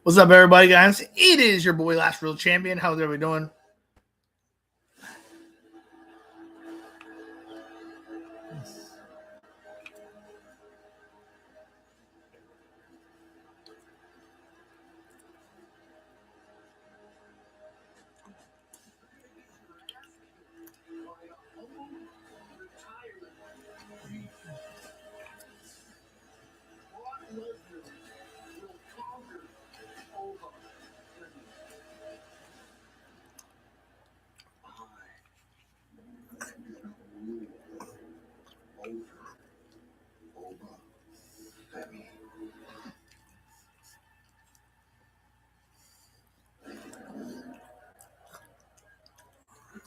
What's up, everybody, guys? It is your boy, Last Real Champion. How's everybody doing?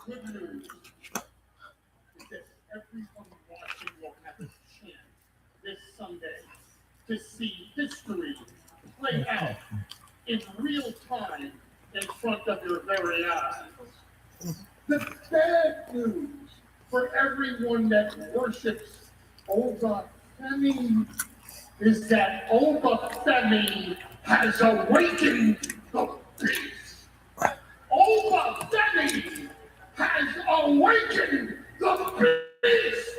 Good news is that everyone watching will have a chance this Sunday to see history play out in real time in front of your very eyes. The bad news for everyone that worships Oba Femi is that Oba Femi has awakened the beast. Oba Femi has awakened the beast.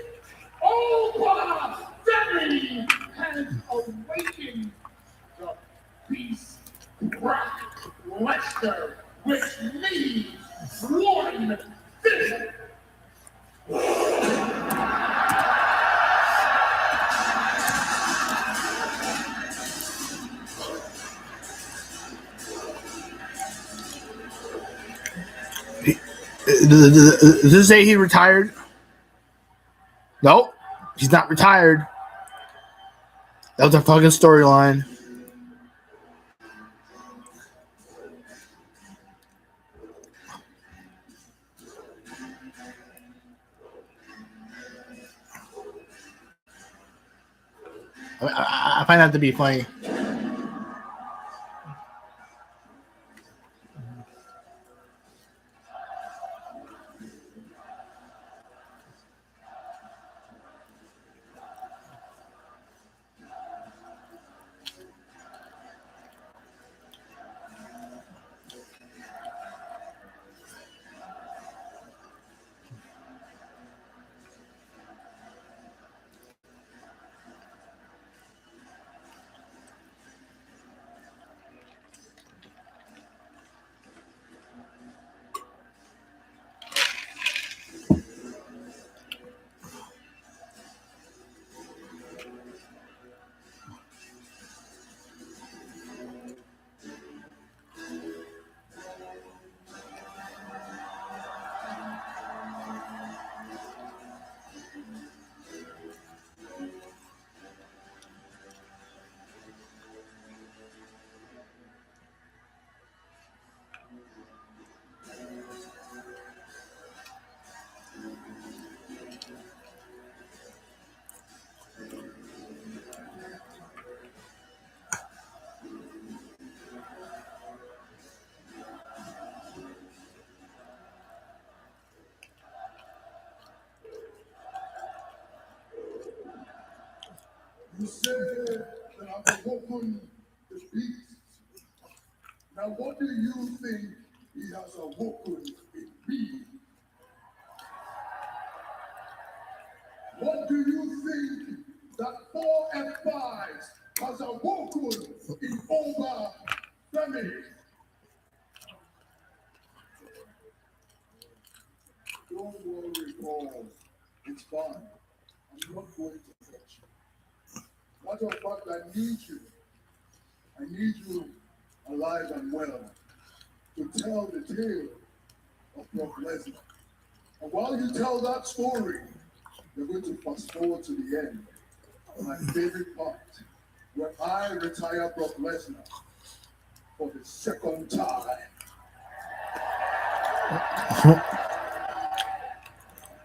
Oba Femi has awakened the beast. Brock Lesnar, which means one thing. Does this say he retired? Nope, he's not retired. That was a fucking storyline. I find that to be funny. You said that I've awoken the beast. Now, what do you think he has awoken in me? What do you think that 4F5 has awoken in Oba Femi? Don't worry, Paul. It's fine. I'm not going to fetch you. Matter of fact, I need you. I need you alive and well to tell the tale of Brock Lesnar. And while you tell that story, you're going to fast forward to the end. My favorite part, where I retire Brock Lesnar for the second time.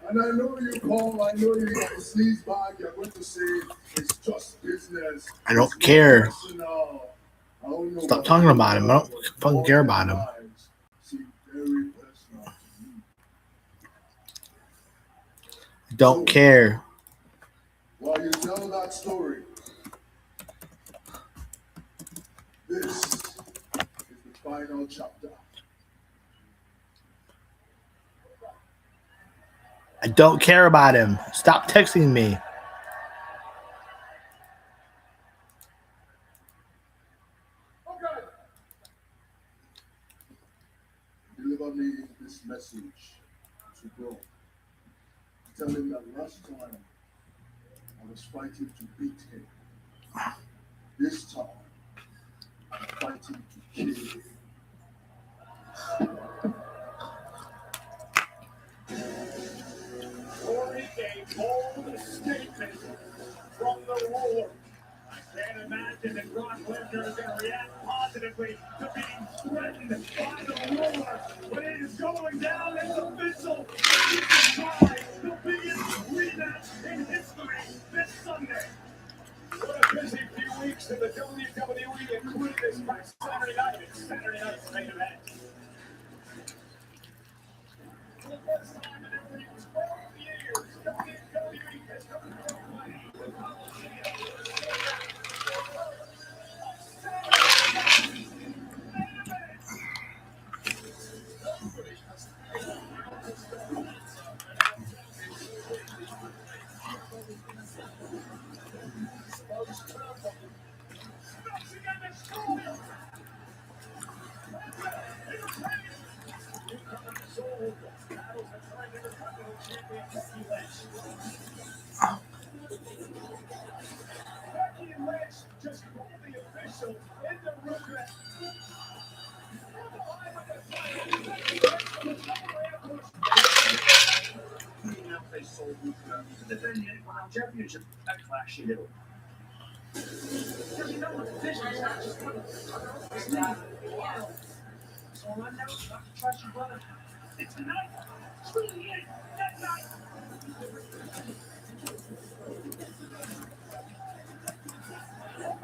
And I know you, Paul, I know you got a sleaze bag. You're going to say it's just business. I don't care. Stop Stop talking about him. I don't fucking care about him. Don't care. While you tell that story, this is the final chapter. I don't care about him. Stop texting me. Okay. Deliver me this message to God. Tell him that last time I was fighting to beat him. This time I'm fighting to kill him. Corey, a bold statement from the Lord. I can't imagine that Brock Lesnar is going to react positively to being threatened by the Lord. But it is going down as official. The biggest rematch in history this Sunday. What a busy few weeks in the WWE, including this past Saturday night. It's Saturday night's main event. For the first time in nearly 12 years, WWE has come to play. Becky Lynch just pulled the official into regret. Now they sold Lucha to defend the Intercontinental Championship at Clash in Italy. Because you know what, the division is not just putting it's not. So I'm never not to trust your brother. It's tonight. It's really it. That night. Oh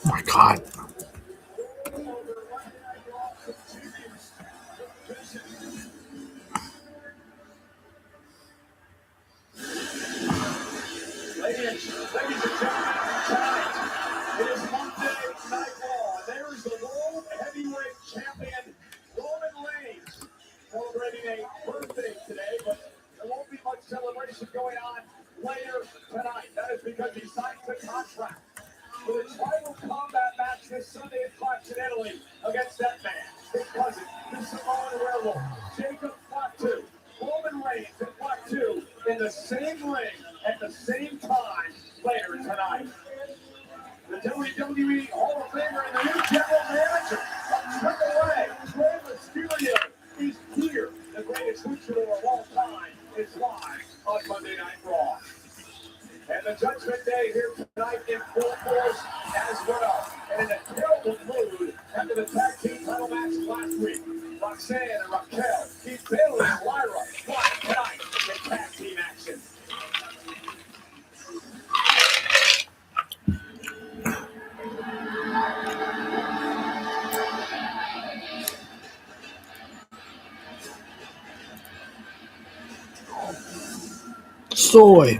my God. Ladies and gentlemen, tonight it is Monday Night Raw. There is the World Heavyweight Champion, Roman Reigns, celebrating a birthday today, but there won't be much celebration going on later tonight. That is because he signed the contract for the title combat match this Sunday at Clash in Italy against that man, his cousin, the Samoan Werewolf, Jacob Fatu. Roman Reigns and Fatu in the same ring at the same time later tonight. The WWE Hall of Famer and the new general manager of AAA, Rey Mysterio, is here. The greatest luchador of all time is live on Monday Night Raw. And the Judgment Day here tonight in full force as well. And in a terrible mood after the tag team title match last week. Roxanne and Raquel, Keith Bailey and Lyra fight tonight in tag team action. Soy.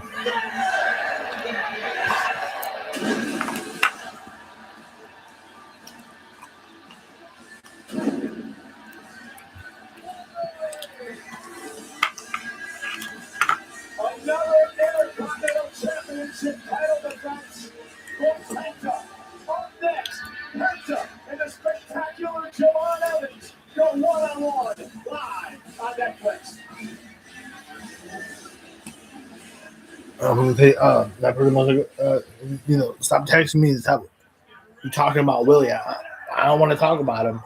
Another Intercontinental Championship title defense for Penta. Up next, Penta and the spectacular Javon Evans go one-on-one live on Netflix. I'm gonna say, that pretty much, stop texting me. Stop talking about Willie. I don't want to talk about him.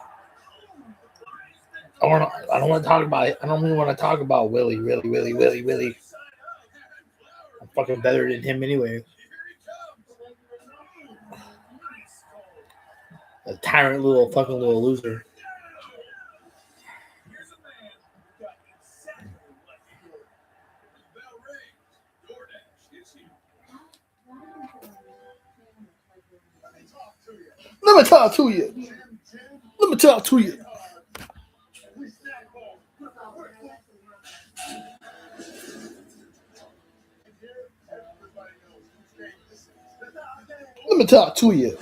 I don't want to talk about it. I don't even want to talk about Willie. Willie. I'm fucking better than him anyway. A tyrant little loser. Let me talk to you. Let me talk to you. Let me talk to you.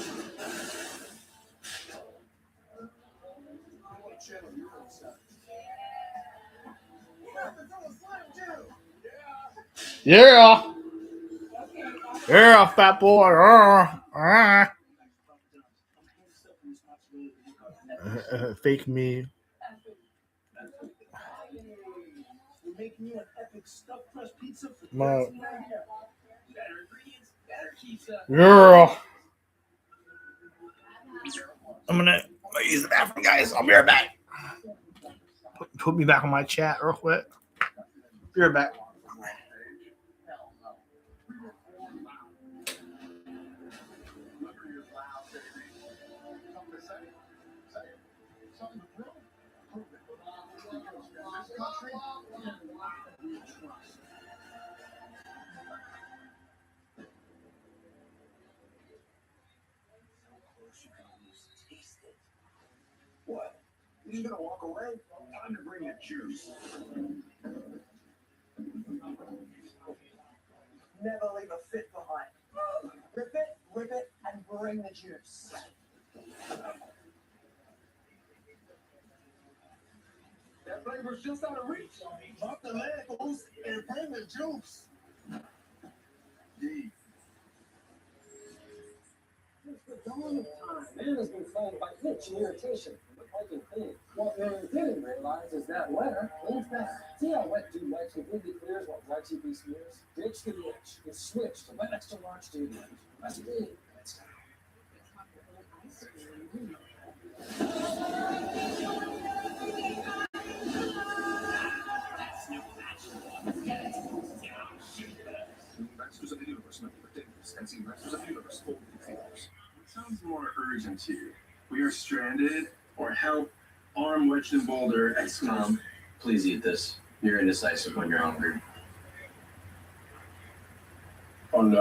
Yeah. Yeah, fat boy. Fake me. We're making you an epic stuffed crust pizza for My- better ingredients, better pizza. Yeah. I'm gonna use the bathroom, guys. I'll be right back. Put me back on my chat real quick. Be right back. What? You just gonna walk away? Time to bring the juice. Never leave a fit behind. Rip it, and bring the juice. That flavor's just out of reach. Drop the Legos and bring the juice. Since the dawn of time, man has been plagued by itch and irritation from the piping clean. What man didn't realize is that wetter cleans better. See how Wet Dude Wipes completely clears what dry TP smears? Ditch the itch and switch to Wet Extra Large Dude Wipes. Press clean. Let's go. Masters of the Universe might be ridiculous, and see Masters of the Universe full of theaters. It sounds more urgent to you. We are stranded, or help, arm wedged in boulder. XCOM, please eat this. You're indecisive when you're hungry. On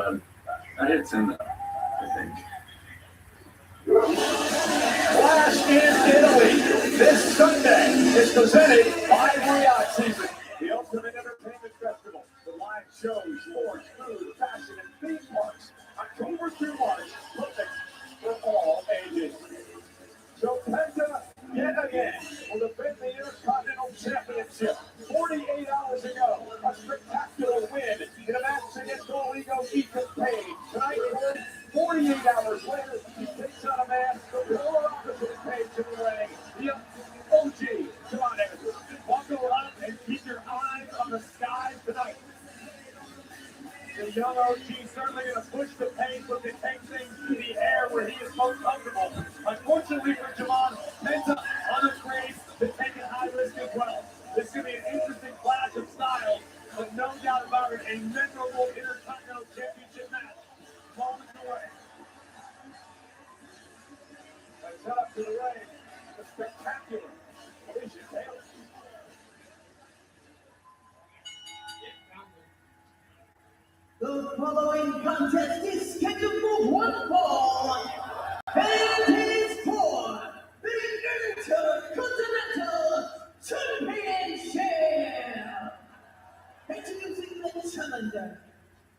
I hit 10 though, I think. Flash in Italy this Sunday is presented by Riyadh Season, the ultimate entertainment festival. The live shows, sports, food, fashion, and theme parks. October through March, perfect for all ages. So Penta, yet again, will defend the Intercontinental Championship. 48 hours ago, a spectacular win in a match against Oligo Ethan Page. Tonight, 48 hours later, he takes on a man the polar opposite of Page in the ring. The OG, John Anderson. Buckle up and keep your eyes on the skies tonight. The young OG certainly going to push the pace, but they take things to the air where he is most comfortable. Unfortunately for Jamon, Penta unafraid to take a high risk as well. This is going to be an interesting clash of styles, but no doubt about it, a memorable Intercontinental Championship match. Moments away. Let's head up to the ring. The spectacular Alicia Taylor. The following contest is scheduled for one fall, and it is for the Intercontinental Championship. Introducing the challenger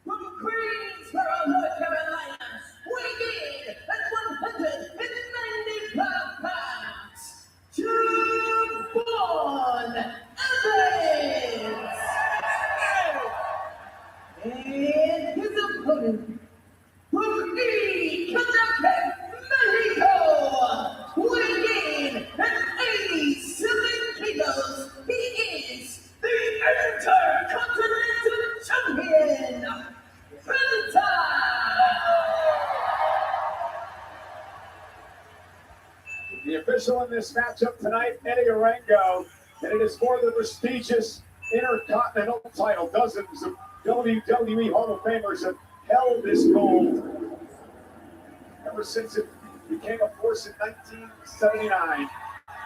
from Greensboro, North Carolina, weighing in at 195 pounds, Javon Evans. And his opponent, from Ecatepec, Mexico, weighing in at 87 kilos, he is the Intercontinental Champion, Penta. The official in this matchup tonight, Eddie Orengo, and it is for the prestigious Intercontinental title. Dozens of WWE Hall of Famers have held this gold ever since it became a force in 1979.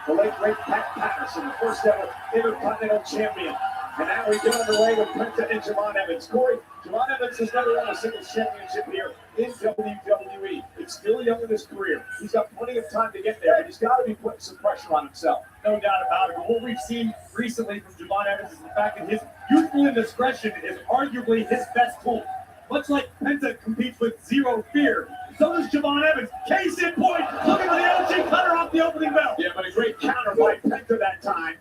The late great Pat Patterson, the first ever Intercontinental Champion. And now we get underway with Penta and Javon Evans. Corey, Javon Evans has never won a singles championship here in WWE. It's still young in his career. He's got plenty of time to get there, but he's got to be putting some pressure on himself. No doubt about it. But what we've seen recently from Javon Evans is the fact that his youthful indiscretion is arguably his best tool. Much like Penta competes with zero fear, so does Javon Evans. Case in point, looking for the LG cutter off the opening bell. Yeah, but a great counter by Penta that time.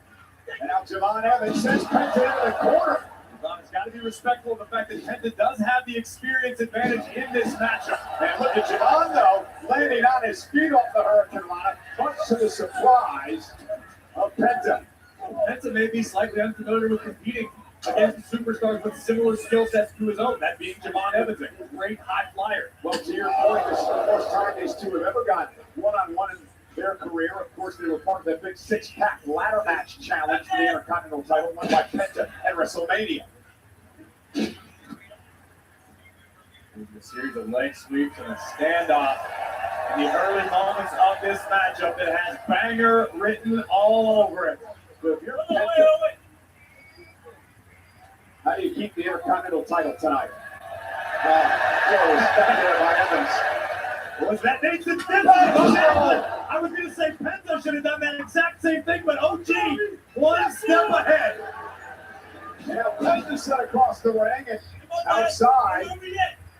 And now Javon Evans sends Penta into the corner. Javon's got to be respectful of the fact that Penta does have the experience advantage in this matchup. And look at Javon, though, landing on his feet off the Hurricane Rana, much to the surprise of Penta. Penta may be slightly unfamiliar with competing against superstars with similar skill sets to his own, that being Javon Evans, a great high flyer. Well, to your point, this is the first time these two have ever gone one-on-one in their career. Of course, they were part of that big six-pack ladder match challenge for the Intercontinental title won by Penta at WrestleMania. A series of leg sweeps and a standoff in the early moments of this matchup that has banger written all over it. So if you're Penta, how do you keep the Intercontinental title tonight? There by Evans. Was that Nathan I was going to say Penta should have done that exact same thing, but OG, one step ahead. Now Penta set across the ring and outside.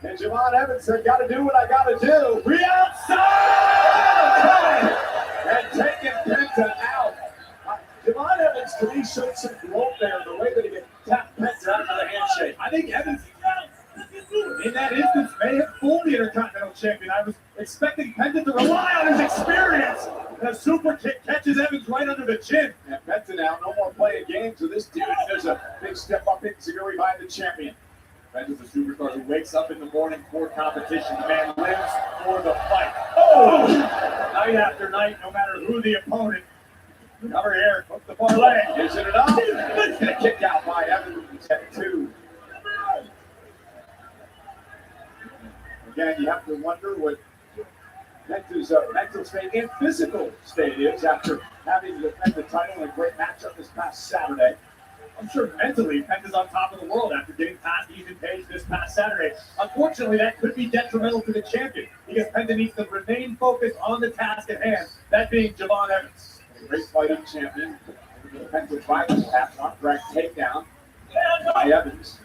And Javon Evans said, got to do what I got to do. We outside! And taking Penta out. Javon Evans, to me, showed some growth there, the way that he could tap Penta out of the handshake. I think Evans, in that instance, may have fooled the Intercontinental Champion. I was expecting Penta to rely on his experience. And a super kick catches Evans right under the chin. And Penta now, no more playing games with this dude. There's a big step up in Zaguri by the champion. Penta's a superstar who wakes up in the morning for competition. The man lives for the fight. Oh! Night after night, no matter who the opponent. Cover here, hook the parlay. Is it enough? And a kick out by Evans at 2. Again, you have to wonder what Penta's mental state and physical state is after having to defend the title in a great matchup this past Saturday. I'm sure mentally Penta's on top of the world after getting past Ethan Page this past Saturday. Unfortunately, that could be detrimental to the champion because Penta needs to remain focused on the task at hand, that being Javon Evans. Great fighting champion. Penta tried to tap, not drag takedown by Evans.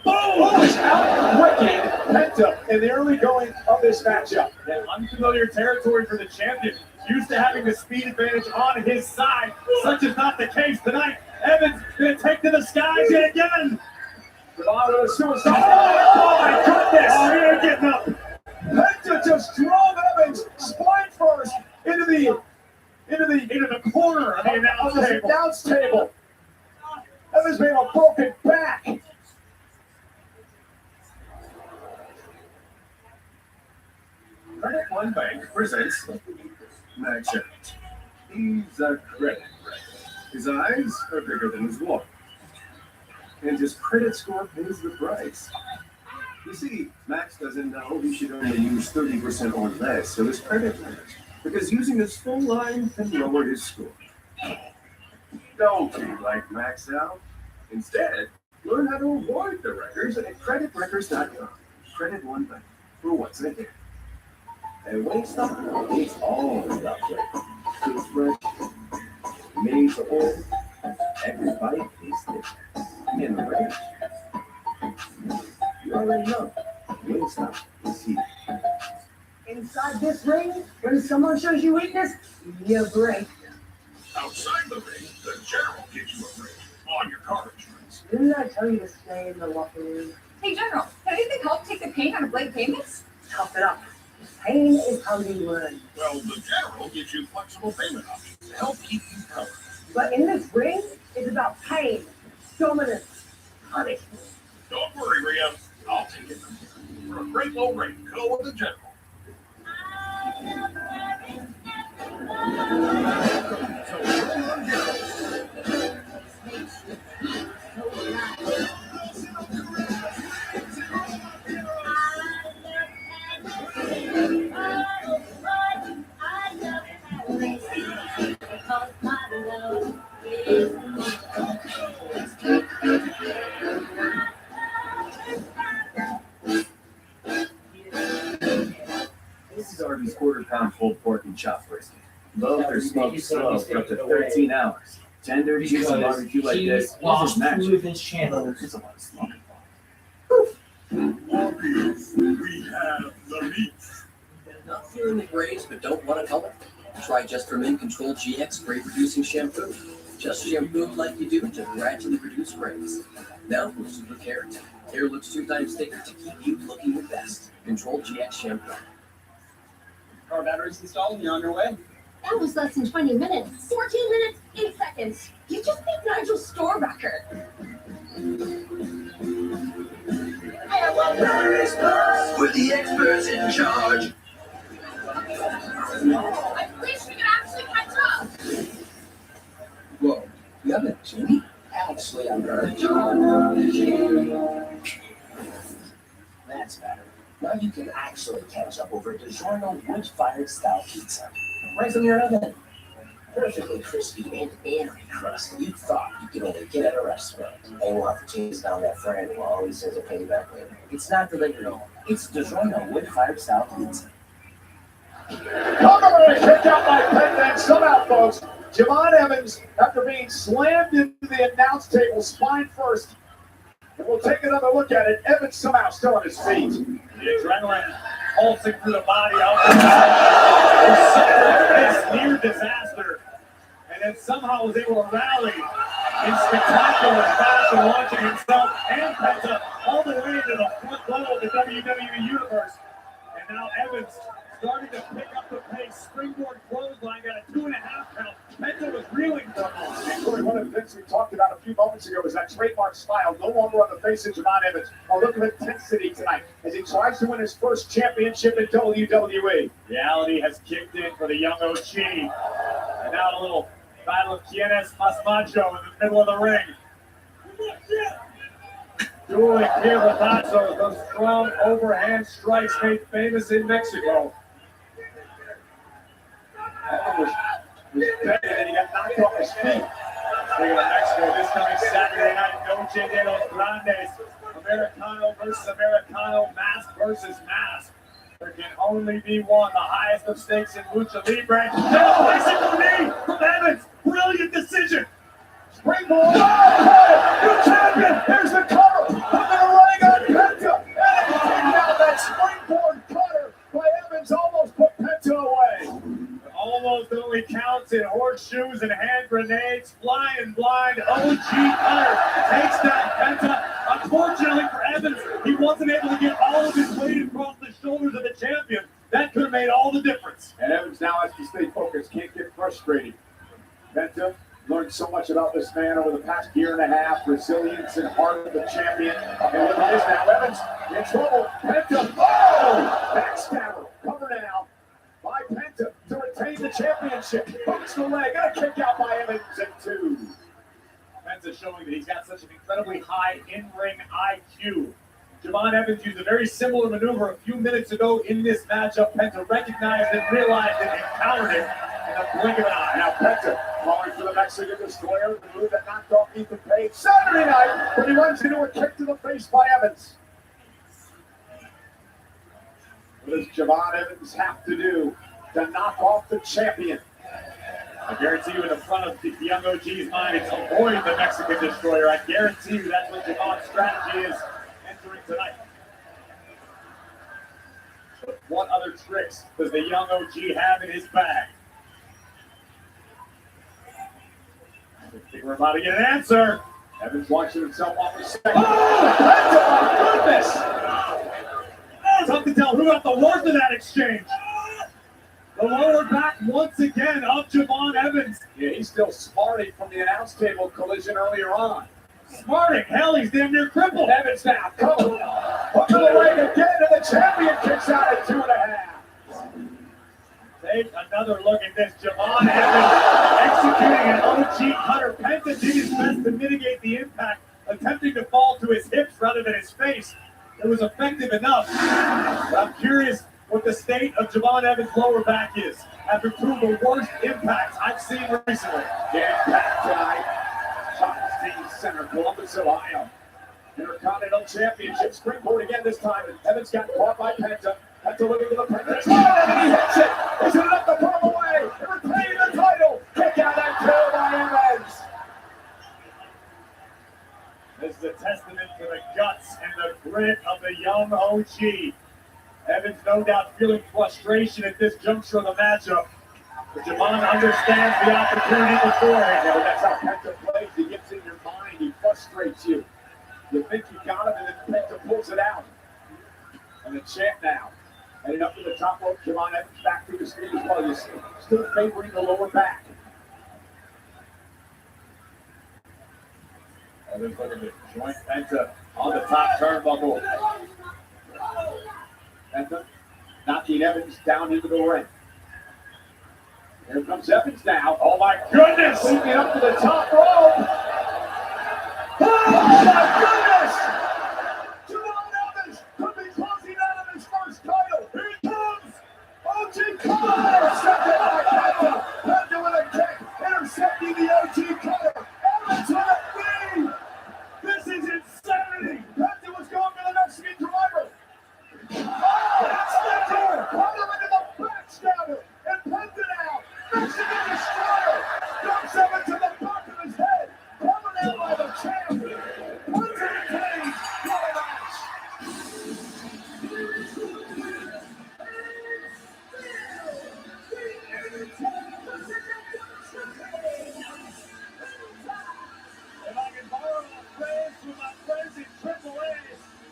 Boom! Outbricking Penta in the early going of this matchup. An unfamiliar territory for the champion. Used to having the speed advantage on his side. Such is not the case tonight. Evans going to take to the skies yet again. Javon with a suicide. Oh my goodness! Oh, you're getting up. Penta just drove Evans spine first into the corner of the announce table. Evans made a broken back. Credit One Bank presents Max Evans. He's a credit writer. His eyes are bigger than his wallet. And his credit score pays the price. You see, Max doesn't know he should only use 30% or less of his credit limit, because using his full line can lower his score. Don't be like Max out. Instead, learn how to avoid the records at creditrecords.com. Credit One Bank for what's ahead. And Wingstop, it's all about flavor. It's fresh, made to order. Every bite is different. And ready? You already know. Wingstop is here. Inside this ring, when someone shows you weakness, you break. Outside the ring, the General gives you a break on your car insurance. Didn't I tell you to stay in the locker room? Hey, General, can anything help take the pain out of late payments? Tough it up. Pain is how you learn. Well, the General gives you flexible payment options to help keep you covered. But in this ring, it's about pain, dominance, punishment. Don't worry, Rhea. I'll take it from here. For a great low rate, go with the General. Because my love is quarter-pound pulled pork and chopped brisket. Both are smoked slow for up to 13 hours. Tender, juicy barbecue like this. This is magic. this channel. It's a lot of smoke. We have the meat. Not feeling the grays but don't want to color? Try Just for Men Control GX Spray Reducing Shampoo. Just shampoo like you do to gradually reduce grays. Now for super keratin. Hair looks 2 times thicker to keep you looking your best. Control GX Shampoo. Car batteries installed and you're on your way. That was less than 20 minutes. 14 minutes, 8 seconds. You just beat Nigel's store record. Batteries Plus with the experts in charge. I wish we could actually catch up. Whoa, you have a genie? Actually, I'm very That's better. Now you can actually catch up over DiGiorno wood-fired style pizza. Right from your oven. Perfectly crispy and airy crust you thought you could only get at a restaurant. And we'll have to chase down that friend who always says a payback later. It's not delivery. It's DiGiorno wood-fired style pizza. Coming kick out by Penta and some out, folks. Javon Evans, after being slammed into the announce table spine first. And we'll take another look at it. Evans somehow still on his feet. The adrenaline pulsing through the body of this near disaster. And then somehow was able to rally in spectacular fashion, launching himself and Penta all the way into the front row of the WWE Universe. And now Evans starting to pick up the pace. Springboard clothesline got a 2.5 count. Penta was reeling for a moment. And Corey, one of the things we talked about a few moments ago is that trademark smile no longer on the face of Javon Evans. A look of intensity tonight as he tries to win his first championship in WWE. Reality has kicked in for the young OG. And now a little battle of Quienes Mas Macho in the middle of the ring. Dueling pierrotazos, those strong overhand strikes made famous in Mexico. Evans was better and he got knocked off his feet. Speaking of Mexico, this coming Saturday night, Noche de los Grandes, Americano versus Americano, mask versus mask. There can only be one, the highest of stakes in Lucha Libre. No, bicycle knee from Evans, brilliant decision. Springboard. Oh, new champion. Here's the cover. Putting a running on Penta. And he takes out that springboard cutter by Evans. Almost put Penta away. Almost only counts in horseshoes and hand grenades. Flying blind, OG Cutter takes down Penta. Unfortunately for Evans, he wasn't able to get all of his weight across the shoulders of the champion. That could have made all the difference. And Evans now has to stay focused. Can't get frustrated. Penta learned so much about this man over the past year and a half. Resilience and heart of the champion. And look at this now. Evans in trouble. Penta. Oh! Backstabber. Cover now by Penta to retain the championship. Hooks the leg. And a kick out by Evans at 2. Penta showing that he's got such an incredibly high in-ring IQ. Javon Evans used a very similar maneuver a few minutes ago in this matchup. Penta recognized it, realized it, and countered it in a blink of an eye. Now Penta calling for the Mexican Destroyer, the move that knocked off Ethan Page Saturday night, but he runs into a kick to the face by Evans. What does Javon Evans have to do to knock off the champion? I guarantee you in the front of the young OG's mind, it's avoid the Mexican Destroyer. I guarantee you that's what Javon's strategy is entering tonight. But what other tricks does the young OG have in his bag? I think we're about to get an answer. Evans watching himself off the second. Oh, Penta, my goodness! It's tough to tell who got the worst of that exchange. The lower back once again of Javon Evans. Yeah, he's still smarting from the announce table collision earlier on. Smarting, hell, he's damn near crippled. Evans now coming. Hook to the leg again, and the champion kicks out at 2.5. Take another look at this. Javon Evans executing an OG Cutter. Penta did his best to mitigate the impact, attempting to fall to his hips rather than his face. It was effective enough. But I'm curious what the state of Javon Evans' lower back is after two of the worst impacts I've seen recently. Yeah, impact tonight. Hot Center, Columbus, Ohio. Intercontinental Championship springboard again this time. And Evans got caught by Penta. Penta looking for the Penta. And he hits it. Is it enough to put him away? And retain the title. Kick out and kill by Evans. This is a testament to the guts and the grit of the young OG. Evans no doubt feeling frustration at this juncture of the matchup. But Javon understands the opportunity before him. You know, that's how Penta plays. He gets in your mind. He frustrates you. You think you got him, and then Penta pulls it out. And the champ now, heading up to the top rope. Javon Evans back through the speed as well. You see, still favoring the lower back. Evans looking to join Penta on the top turnbuckle. Penta knocking Evans down into the ring. Here comes Evans now. Oh my goodness! Leaping up to the top rope. Oh my goodness! Javon Evans could be closing out of his first title. Here he comes! OG Cutter! Intercepted by Penta. Penta with a kick. Intercepting the OG Cutter. Evans with a knee! This is insanity! Penta was going for the Mexican driver. Oh, that's the door! Cutter into the backstabber. And Penta now. Mexican destroyer. Dumps Evans to the back of his head. Coming out by the champ. Penta retains. What a match! If I can borrow a phrase from my friends in AAA,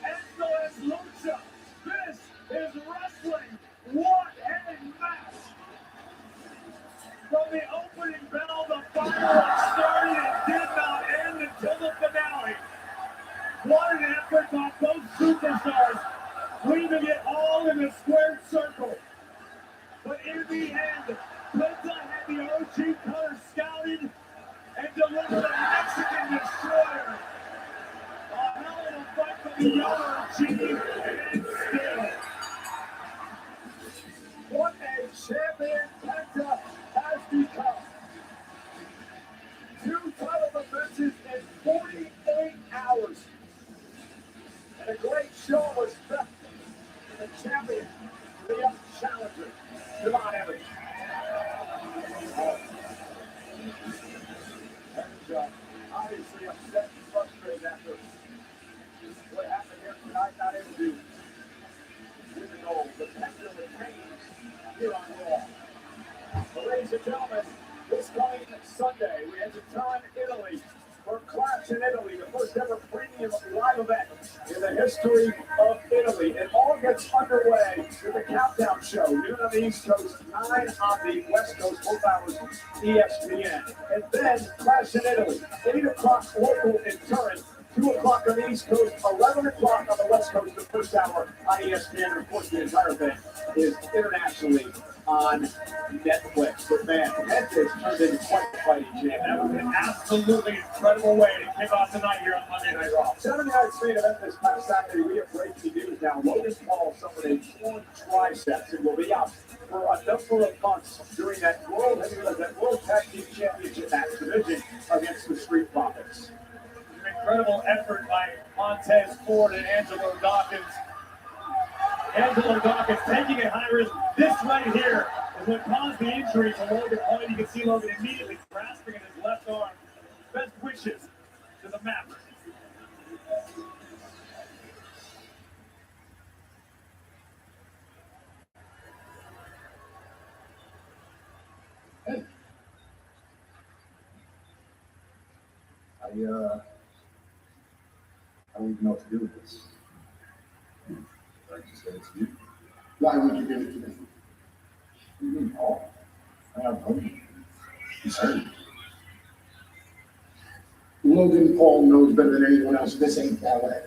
esto es lucha. This is wrestling. What a match! From the opening bell, the fireworks started and did not end until the finale. What an effort by both superstars, leaving it all in a squared circle. But in the end, Penta had the OG Cutter scouted and delivered a Mexican destroyer. A hell of a fight for the young OG, and still. What a champion Penta has become. 2 title defenses in 48 hours. And a great show was left for the champion, the young challenger, Javon Evans. Evans obviously upset and frustrated after what happened here tonight, not able to win the gold. The Penta retains here on Raw. Well, ladies and gentlemen, this coming Sunday, we head to Turin, Italy, for Clash in Italy, the first ever premium live event in the history of Italy. It all gets underway with a countdown show, noon on the East Coast, 9 on the West Coast, both hours ESPN. And then Clash in Italy, 8 o'clock local in Turin, 2 o'clock on the East Coast, 11 o'clock on the West Coast, the first hour on ESPN. And of course, the entire thing is internationally on Netflix. But man, Penta has turned into quite a fighting champ. That was an absolutely incredible way to kick off tonight here on Monday Night Raw. Saturday night's main event this past Saturday, we have breaking news now. Logan Paul suffered a torn triceps and will be out for a number of months during that World Tag Team Championship match division against the Street Profits. An incredible effort by Montez Ford and Angelo Dawkins. Angelo Dawkins taking it high risk. This right here is what caused the injury to Logan Paul. You can see Logan immediately grasping at his left arm. Best wishes to the Mavericks. Hey. I don't even know what to do with this. I just said it's you. Why would you give it to me? You mean Paul? I don't know you. He's hurt. Logan Paul knows better than anyone else this ain't ballet.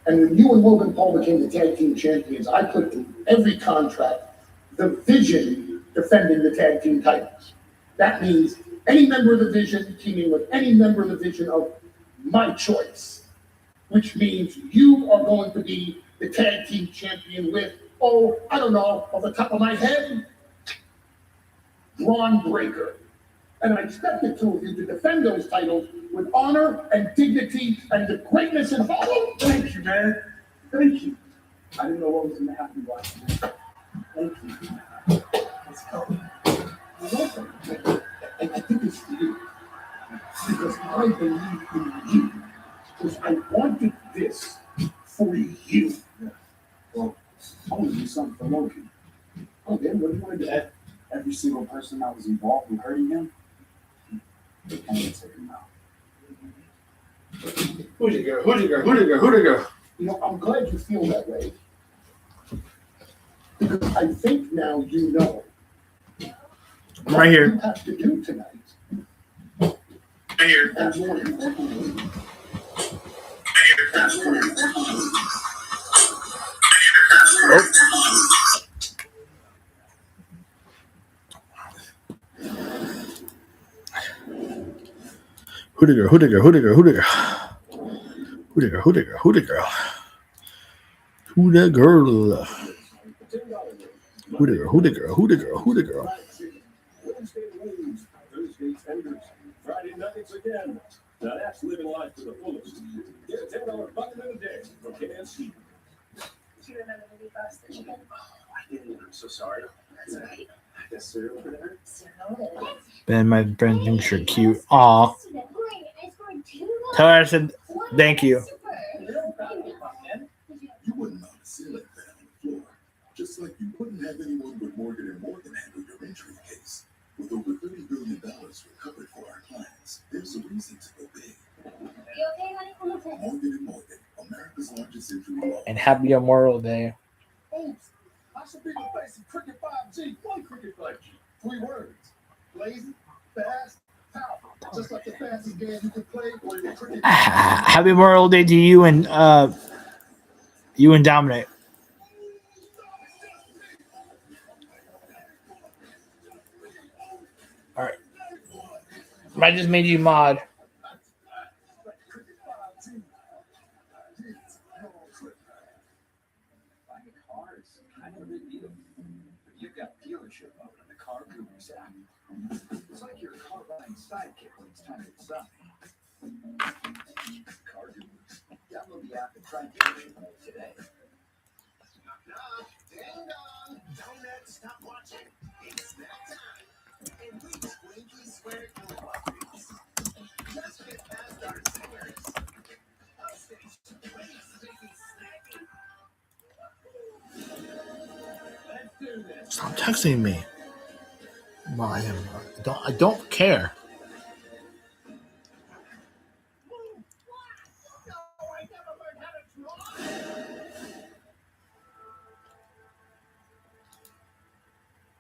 And when you and Logan Paul became the tag team champions, I put through every contract the Vision defending the tag team titles. That means any member of the Vision teaming with any member of the Vision of my choice, which means you are going to be the tag team champion with, I don't know, off the top of my head, Braun Breaker. And I expect the two of you to defend those titles with honor and dignity and the greatness involved. Thank you, man. Thank you. I didn't know what was going to happen watching this. Thank you. Let's go. You're welcome. And I think it's you. Because I believe in you. Because I wanted this for you. Well, I want to do something for Logan. Oh, then what do you want to do? Every single person that was involved in hurting him, they can't take him out. Who'd you go? You know, I'm glad you feel that way. Because I think now you know. I'm right here. What you have to do tonight. Right here. And more importantly, Who the girl? Who the girl? Who the girl? Who the girl? Who the girl? Who the girl? Who the girl? Who the girl? Who the girl? Who the girl? Who the girl? Who the girl? Wednesday wings, Thursday tenders, Friday nuggets again. Now that's living life to the fullest. Get a $10 bucket in a day from KFC. Do you remember the week last the chicken? I didn't. I'm so sorry. That's all right. I guess cereal for dinner. Ben, my friend thinks you're cute. Aw. Tell her I said thank you. you wouldn't mount a ceiling fan on the floor. Just like you wouldn't have anyone but Morgan & Morgan handle your injury case. With over $30 billion recovered for our clients, there's a reason to go big. Morgan & Morgan, America's largest injury law. And happy Memorial Day. Thanks. I should be replacing Cricket 5G. Why Cricket 5G? 3 words. Lazy, fast, powerful. Just like the fastest game you can play or your cricket. Happy Memorial Day to you and Dominic. All right. I just made you mod. Buying cars, kind of a big deal. But you've got dealership mode on the Car Gurus app. It's like your car buying sidekick when it's time to decide. Car Gurus. Download the app and try dealership mode today. Ding dong! Don't stop watching. It's snack time. And please, Winky Square Kilowatt. Just get past our singers. Upstage, please, Sticky Snacky. Let's do this. Stop texting me. Well, I don't care.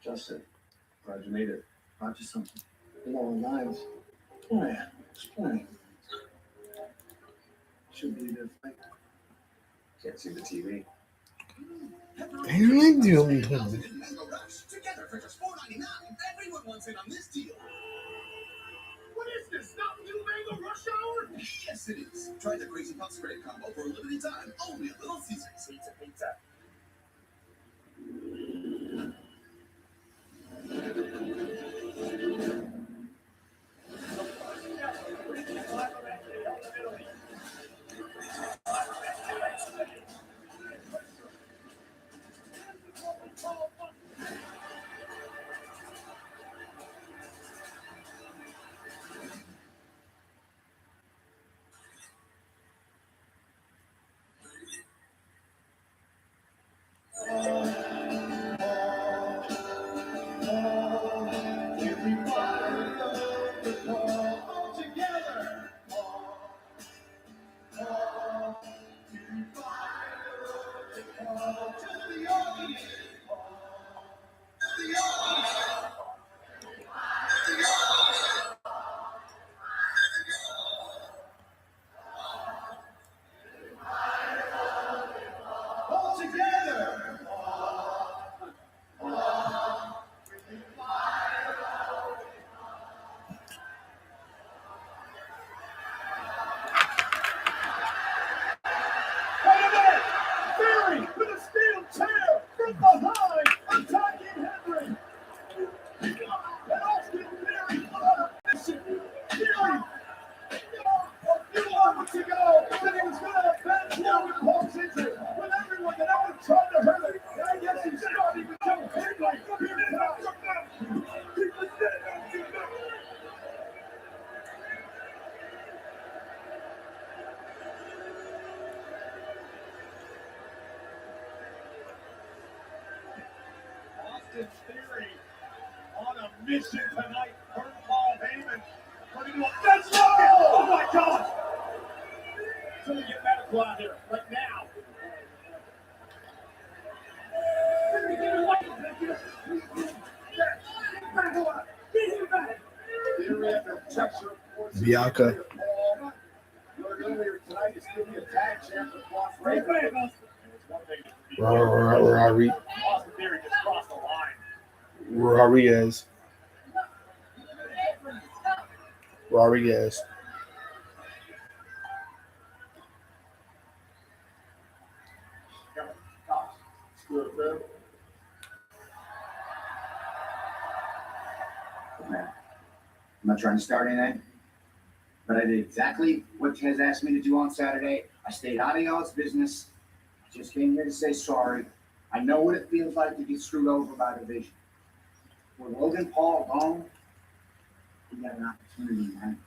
Justin, glad you made it. Brought you something. Long lines. Oh, yeah. Explain. Should be this thing. Can't see the TV. I really do. Mega Rush. Together for just $4.99. Everyone wants in on this deal. What is this? Not new Mega Rush Hour? Yes, it is. Try the Crazy Puff Spread combo for a limited time. Only at Little Caesars. Pizza, pizza. mission tonight. Kurt Paul Heyman. Running to a fence rocket. Oh my God! Somebody get medical out here right now. Bianca. Rodriguez. Man, I'm not trying to start anything, but I did exactly what Tez asked me to do on Saturday. I stayed out of y'all's business. I just came here to say sorry. I know what it feels like to get screwed over by division. With Logan Paul alone, we got an opportunity, man.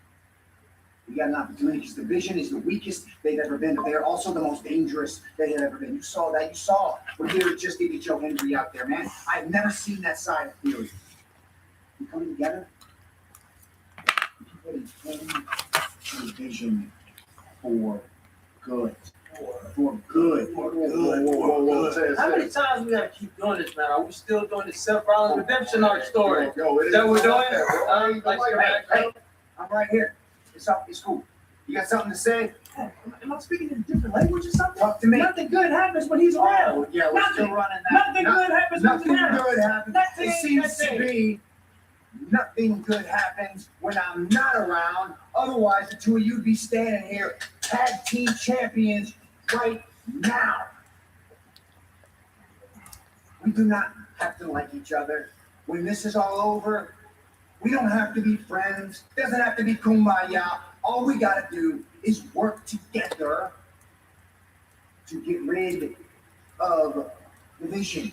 We got an opportunity because division is the weakest they've ever been, but they are also the most dangerous they have ever been. You saw that. You saw what Theory just did to Joe Hendry out there, man. I've never seen that side of Theory. We coming together. We can division for good. For good. How many times we gotta keep doing this, man? Are we still doing the Seth Rollins redemption arc story? Is that what we're doing? Hey, I'm right here. It's cool. You got something to say? Am I speaking in a different language or something? Talk to me. Nothing good happens when he's around. Oh, yeah, we're still running that. Nothing good happens when he's Nothing around. good happens. It seems to be nothing good happens when I'm not around. Otherwise, the two of you would be standing here, tag team champions, right now. We do not have to like each other. When this is all over, we don't have to be friends. It doesn't have to be kumbaya. All we gotta do is work together to get rid of division.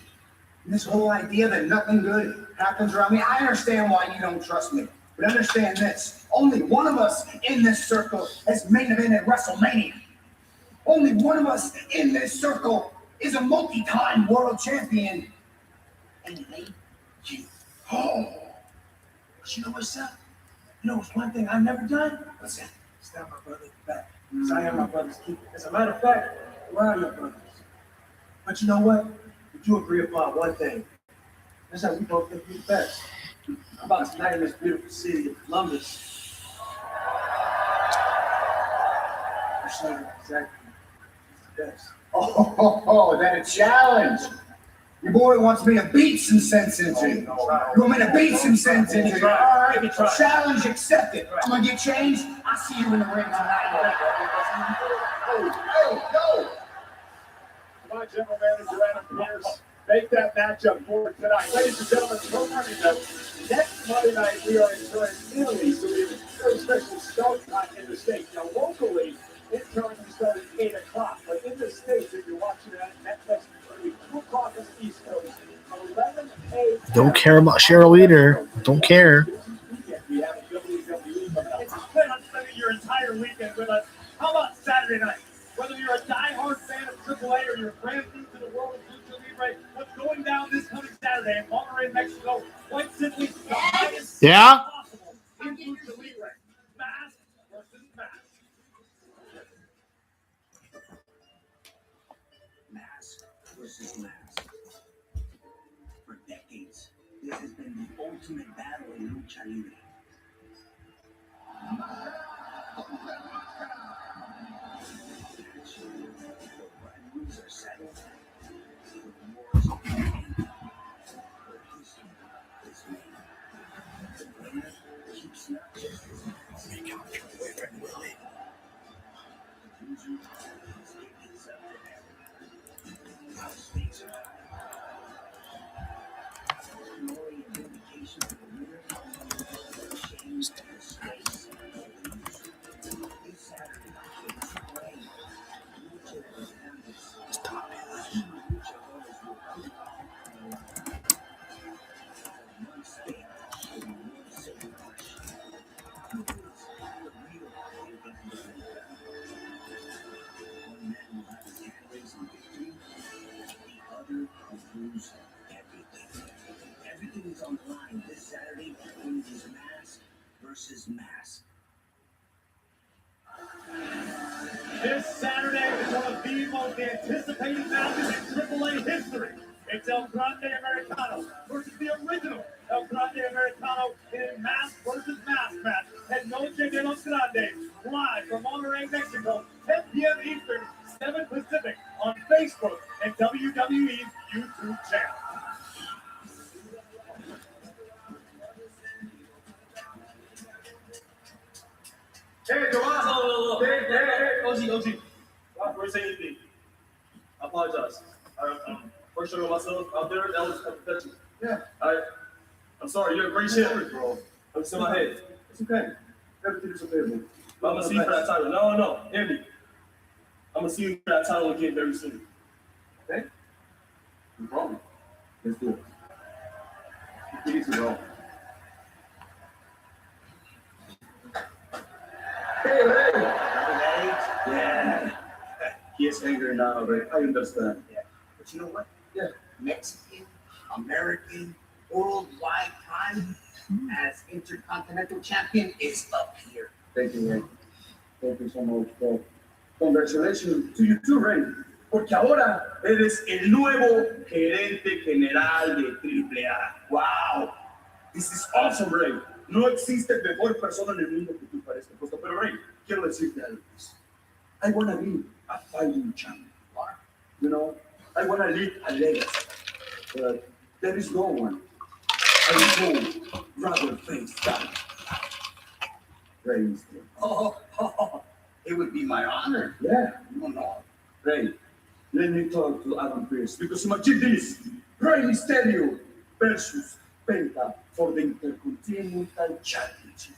And this whole idea that nothing good happens around me, I understand why you don't trust me. But understand this, only one of us in this circle has main evented WrestleMania. Only one of us in this circle is a multi-time world champion. And it ain't you. Oh. But you know what's up? You know what's one thing I've never done? What's that? Stab my brother in the back. Because I am my brother's keeper. As a matter of fact, we're all your brothers. But you know what? We do agree upon one thing. That's that we both think we're the best. How about tonight in this beautiful city of Columbus? We're saying exactly the best. Oh, that a challenge. Your boy wants me to beat some sense into you. You want me to beat some sense into you? All right, challenge accepted. I'm going to get changed. I'll see you in the ring tonight. Go! Come on, General Manager Adam Pearce. Make that matchup for tonight. Ladies and gentlemen, programming that next Monday night we are enjoying Italy, so we have a very special start time in the States. Now, locally, it currently starts at 8 o'clock, but in the States, if you're watching it on Netflix, it's 2 o'clock on the East Coast, 11 a.m. Don't care about Cheryl either. Don't care. We have a WWE coming up. If you plan on spending your entire weekend with us, how about Saturday night? Whether you're a diehard fan of AAA or you're brand new to the world of Lucha Libre, what's going down this coming Saturday in Monterrey, Mexico, quite simply the highest possible in Lucha Libre. Mask versus mask. Mask versus mask. For decades, this has been the ultimate battle in Lucha Libre. Rules are settled. The wars are ending. The history is made. The winner keeps not just his mask. Make out your boyfriend, Willie. The loser is it's up to them. Now stakes are high. Glory and vindication for the winner. versus Mask. This Saturday is one of the most anticipated matches in AAA history. It's El Grande Americano versus the original El Grande Americano in Mask versus Mask match at Noche de los Grandes, live from Monterrey, Mexico, 10 p.m. Eastern, 7 Pacific, on Facebook and WWE's YouTube channel. Hey, Tomás! Hey, OG. Where's anything? I apologize. First showing myself out there, that was unprofessional. Yeah. I'm sorry, you're a great shit, bro. I'm still in my head. It's okay. Everything is okay, bro. I'm gonna see you for that title. No, hear me. I'm gonna see you for that title again very soon. Okay? No problem. Let's do it. It's easy, bro. Hey! Yeah. He is angry now, right? I understand. Yeah. But you know what? Yeah. Mexican, American, worldwide pride as Intercontinental Champion is up here. Thank you, Ray. Thank you so much, bro. Congratulations to you too, Ray. Porque ahora eres el nuevo gerente general de AAA. Wow. This is awesome, Ray. No existe mejor persona en el mundo que tú para este puesto. Pero, Ray, quiero decirte algo. I want to be a fighting champion. You know, I want to leave a legacy. But there is no one I would rather face that. Ray is there. It would be my honor. Yeah. No. Ray, let me talk to Adam Pearce because he achieved this. Ray Mysterio versus Penta for the Intercontinental Championship.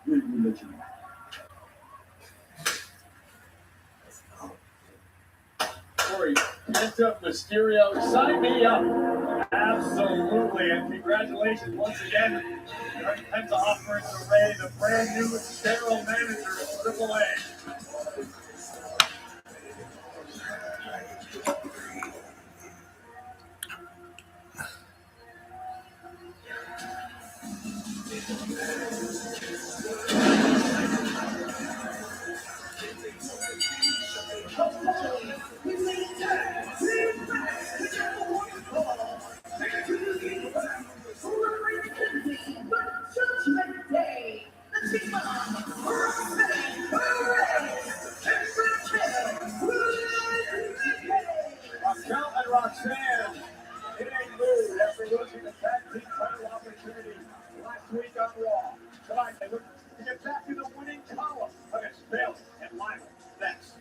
Will you let you know? Corey, get up Mysterio, sign me up. Absolutely, and congratulations once again. Greg Penta offering to Ray the brand new general manager of AAA. Raquel and Roxanne in a mood after losing the tag team title opportunity last week on Raw. Tonight they look to get back in the winning column against Bayley and Lima next.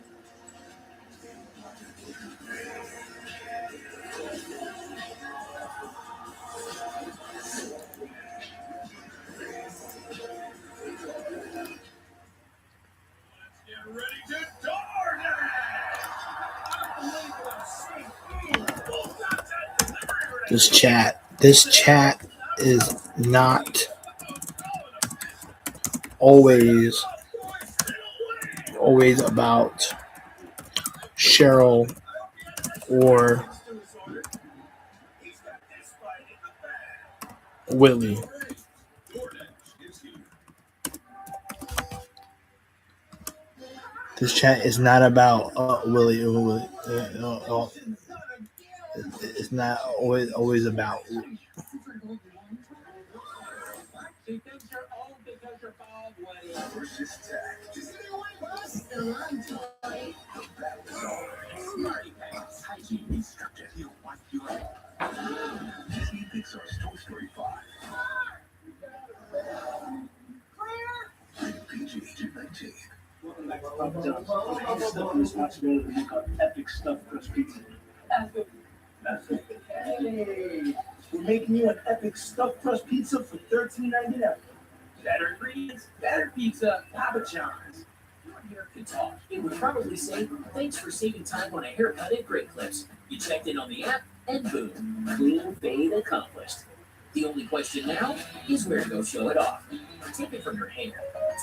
Get ready to door This chat is not always about Cheryl or Willie. This chat is not about Willie. It's not always about. Welcome back to Papa John's. Stuff in this match together to make our epic stuffed crust pizza. Hey, we're making you an epic stuffed crust pizza for $13.99. Better ingredients, better pizza, Papa John's. Hair could talk, it would probably say, "Thanks for saving time on a haircut at Great Clips. You checked in on the app, and boom, clean fade accomplished." The only question now is where to go show it off. Take it from your hair.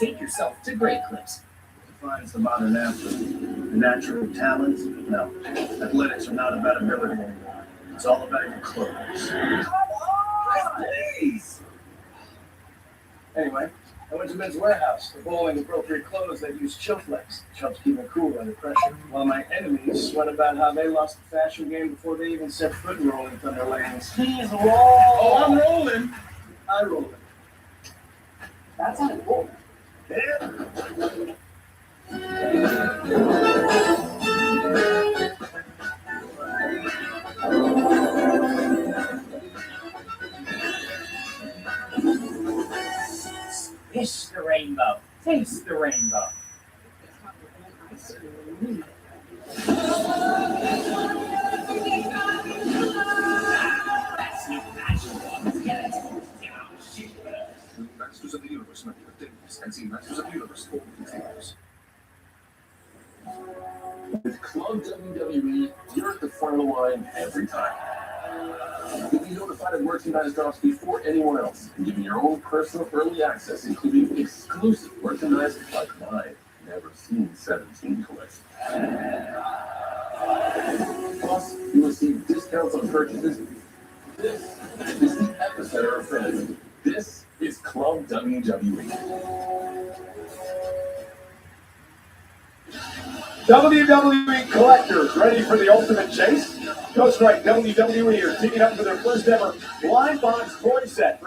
Take yourself to Great Clips. Defines the modern athlete. The natural talents? No. Athletics are not about ability anymore. It's all about your clothes. Come on, please! Anyway, I went to Men's Warehouse, the bowling appropriate clothes that use chill flex. Helps keep them cool under pressure. While my enemies sweat about how they lost the fashion game before they even set foot in Rolling Thunderlands. He's roll. Oh, I'm rolling. I roll it. That's not cool. Yeah. Swish the rainbow. Taste the rainbow. That's your magic. Get it. Masters of the Universe might be ridiculous, and see Masters of the Universe for continues. With Club WWE, you're at the front of the line every time. You'll be notified of merchandise drops before anyone else, and given your own personal early access, including exclusive merchandise like my Never Seen 17 collection. Plus, you'll receive discounts on purchases. This is the epicenter of fans. This is Club WWE. WWE collectors ready for the ultimate chase? Ghost Strike WWE are teaming up for their first ever blind box toy set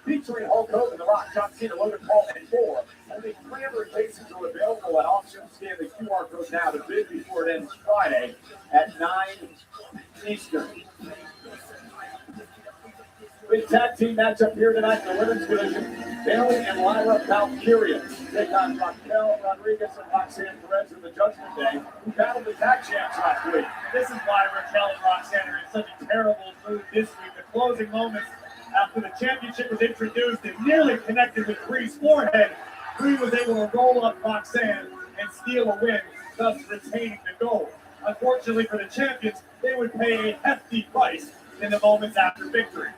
featuring Hulk Hogan, The Rock, John Cena, Logan Paul, and more. Only 300 cases are available at auction. Scan the QR code now to bid before it ends Friday at 9 Eastern. Big tag team matchup here tonight in the women's division. Bayley and Lyra Valkyria take on Raquel Rodriguez and Roxanne Perez in the Judgment Day, who battled the tag champs last week. This is why Raquel and Roxanne are in such a terrible mood this week. The closing moments after the championship was introduced and nearly connected with Bree's forehead, Bree was able to roll up Roxanne and steal a win, thus retaining the gold. Unfortunately for the champions, they would pay a hefty price in the moments after victory,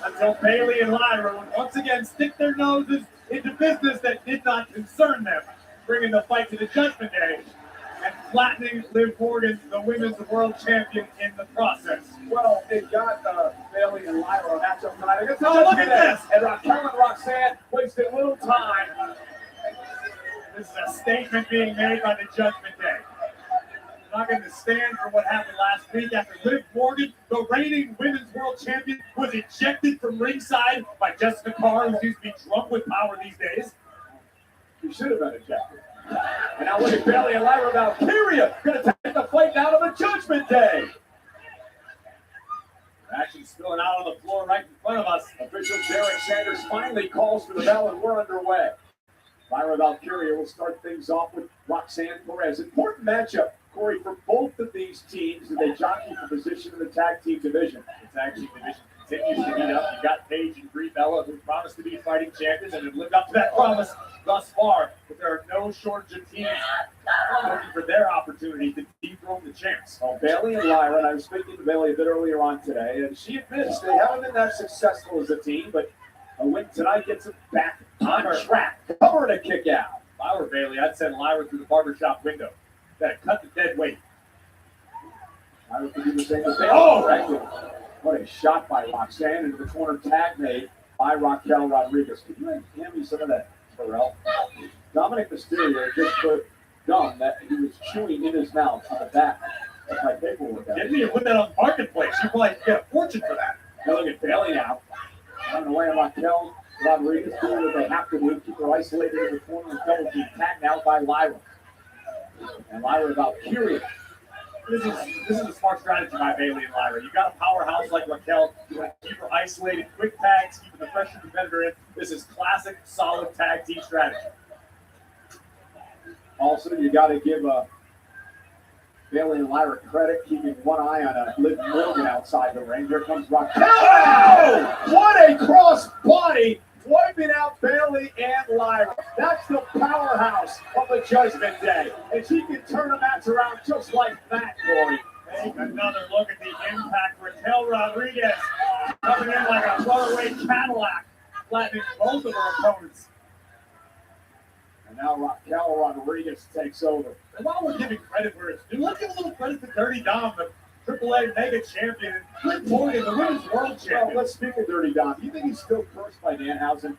until Bayley and Lyra would once again stick their noses into business that did not concern them, bringing the fight to the Judgment Day and flattening Liv Morgan, the women's world champion, in the process. Well, they've got Bayley and Lyra matchup tonight against the Judgment Day. This. And Raquel and Roxanne wasted little time. This is a statement being made by the Judgment Day. Not going to stand for what happened last week after Liv Morgan, the reigning women's world champion, was ejected from ringside by Jessica Carr, who seems to be drunk with power these days. She should have been ejected. And now look at Bayley and Lyra Valkyria going to take the fight down to the Judgment Day. Action spilling out on the floor right in front of us. Official Derek Sanders finally calls for the bell, and we're underway. Lyra Valkyria will start things off with Roxanne Perez. Important matchup, Corey, for both of these teams as they jockey for position in the tag team division. The tag team division continues to heat up. You've got Paige and Brie Bella, who promised to be fighting champions and have lived up to that promise thus far. But there are no shortage of teams looking for their opportunity to dethrone the champs. Well, Bayley and Lyra, and I was speaking to Bayley a bit earlier on today, and she admits they haven't been that successful as a team, but a win tonight gets them back on track. Cover and a kick out. If I were Bayley, I'd send Lyra through the barbershop window. Gotta cut the dead weight. Lyra could do the same thing. Oh, right. What a shot by Roxanne into the corner tag made by Raquel Rodriguez. Could you hand me some of that, Terrell? Dominic Mysterio just put gum that he was chewing in his mouth on the back of my paperwork. Didn't you put that on Marketplace? You probably get a fortune for that. Now look at Bayley now. On the way of Raquel Rodriguez doing what they have to do, keep her isolated in the corner and double team. Tagged out by Lyra. And Lyra Valkyria. This is a smart strategy by Bayley and Lyra. You got a powerhouse like Raquel. You want to keep her isolated, quick tags, keeping the pressure competitor in. This is classic, solid tag team strategy. Also, you got to give Bayley and Lyra credit, keeping one eye on Liv Morgan outside the ring. Here comes Raquel. Oh! What a cross body, wiping out Bayley and Lyra. That's the powerhouse of the Judgment Day. And she can turn a match around just like that, Corey. Take another look at the impact. Raquel Rodriguez coming in like a runaway Cadillac, flattening both of her opponents. And now Raquel Rodriguez takes over. And while we're giving credit where it's due, let's give a little credit to Dirty Dom, the AAA Mega Champion, and Liv Morgan, the Women's World Champion. Well, let's speak of Dirty Dom. Do you think he's still cursed by Danhausen?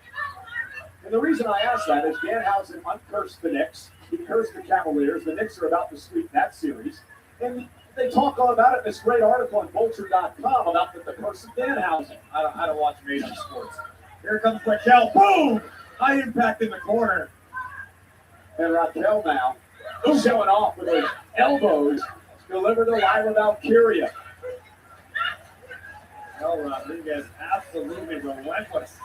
And the reason I ask that is Danhausen uncursed the Knicks. He cursed the Cavaliers. The Knicks are about to sweep that series. And they talk all about it in this great article on Vulture.com about the curse of Danhausen. I don't watch major sports. Here comes Raquel. Boom! High impact in the corner. And Raquel now showing off with his elbows. Delivered to Lyra Valkyria. El Rodriguez absolutely relentless.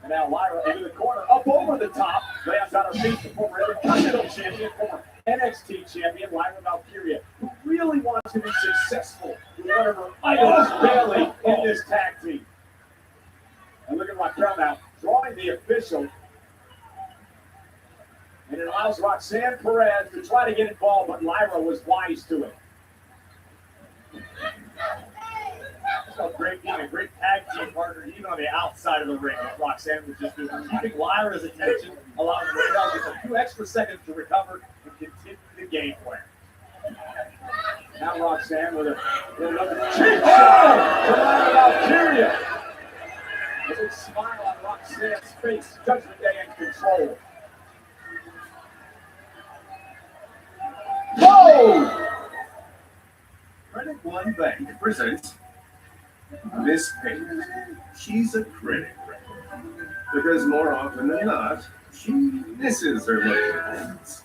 And now Lyra into the corner, up over the top. Lands on her feet, the former Intercontinental champion, former NXT champion, Lyra Valkyria, who really wants to be successful with one of her idols, Bayley, in this tag team. And look at Raquel now, drawing the official. And it allows Roxanne Perez to try to get involved, but Lyra was wise to it. It's felt great being a great tag team partner, even on the outside of the ring. What Roxanne was just doing, keeping Lyra's attention, allowing Raquel just a few extra seconds to recover and continue the game plan. Now Roxanne with another cheap shot to Lyra Valkyria. A big smile on Roxanne's face, Judgment Day in control. Whoa! Credit One Bank presents Miss Payment. She's a credit record. Because more often than not, she misses her money payments.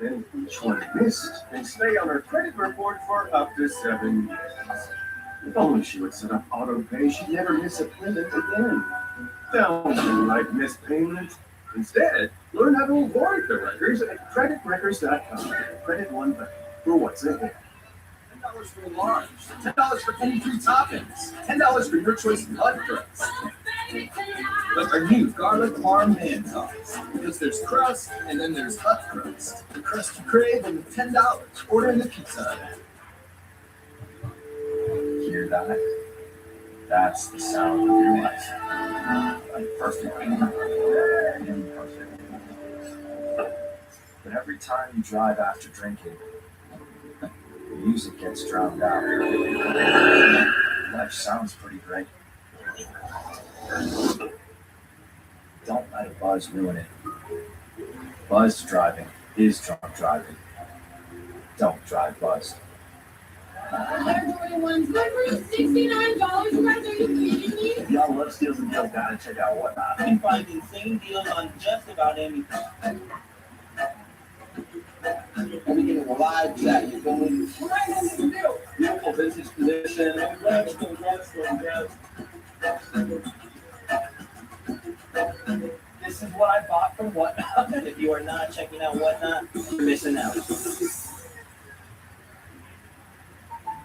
And each one missed can stay on her credit report for up to 7 years. If only she would set up auto pay, she'd never miss a payment again. Don't you like missed payments? Instead, learn how to avoid the records at creditrecords.com. Credit One Bank for what's ahead. $10 for large, $10 for any 3 toppings, $10 for your choice of hot crust. Like our new garlic parm man tops. Because there's crust and then there's hot crust. The crust you crave and $10. Order in the Pizza Hut. Hear that? That's the sound of your life. Like perfect. Imperfect. But every time you drive after drinking, the music gets drowned out. Life sounds pretty great. Don't let a buzz ruin it. Buzzed driving is drunk driving. Don't drive buzzed. Jordan ones, $69. You guys, are you kidding me? If y'all love steals and deals, gotta check out Whatnot. You can find insane deals on just about anything. And we get a live chat. You feel me? Beautiful vintage position. This is what I bought from Whatnot. And if you are not checking out Whatnot, you're missing out.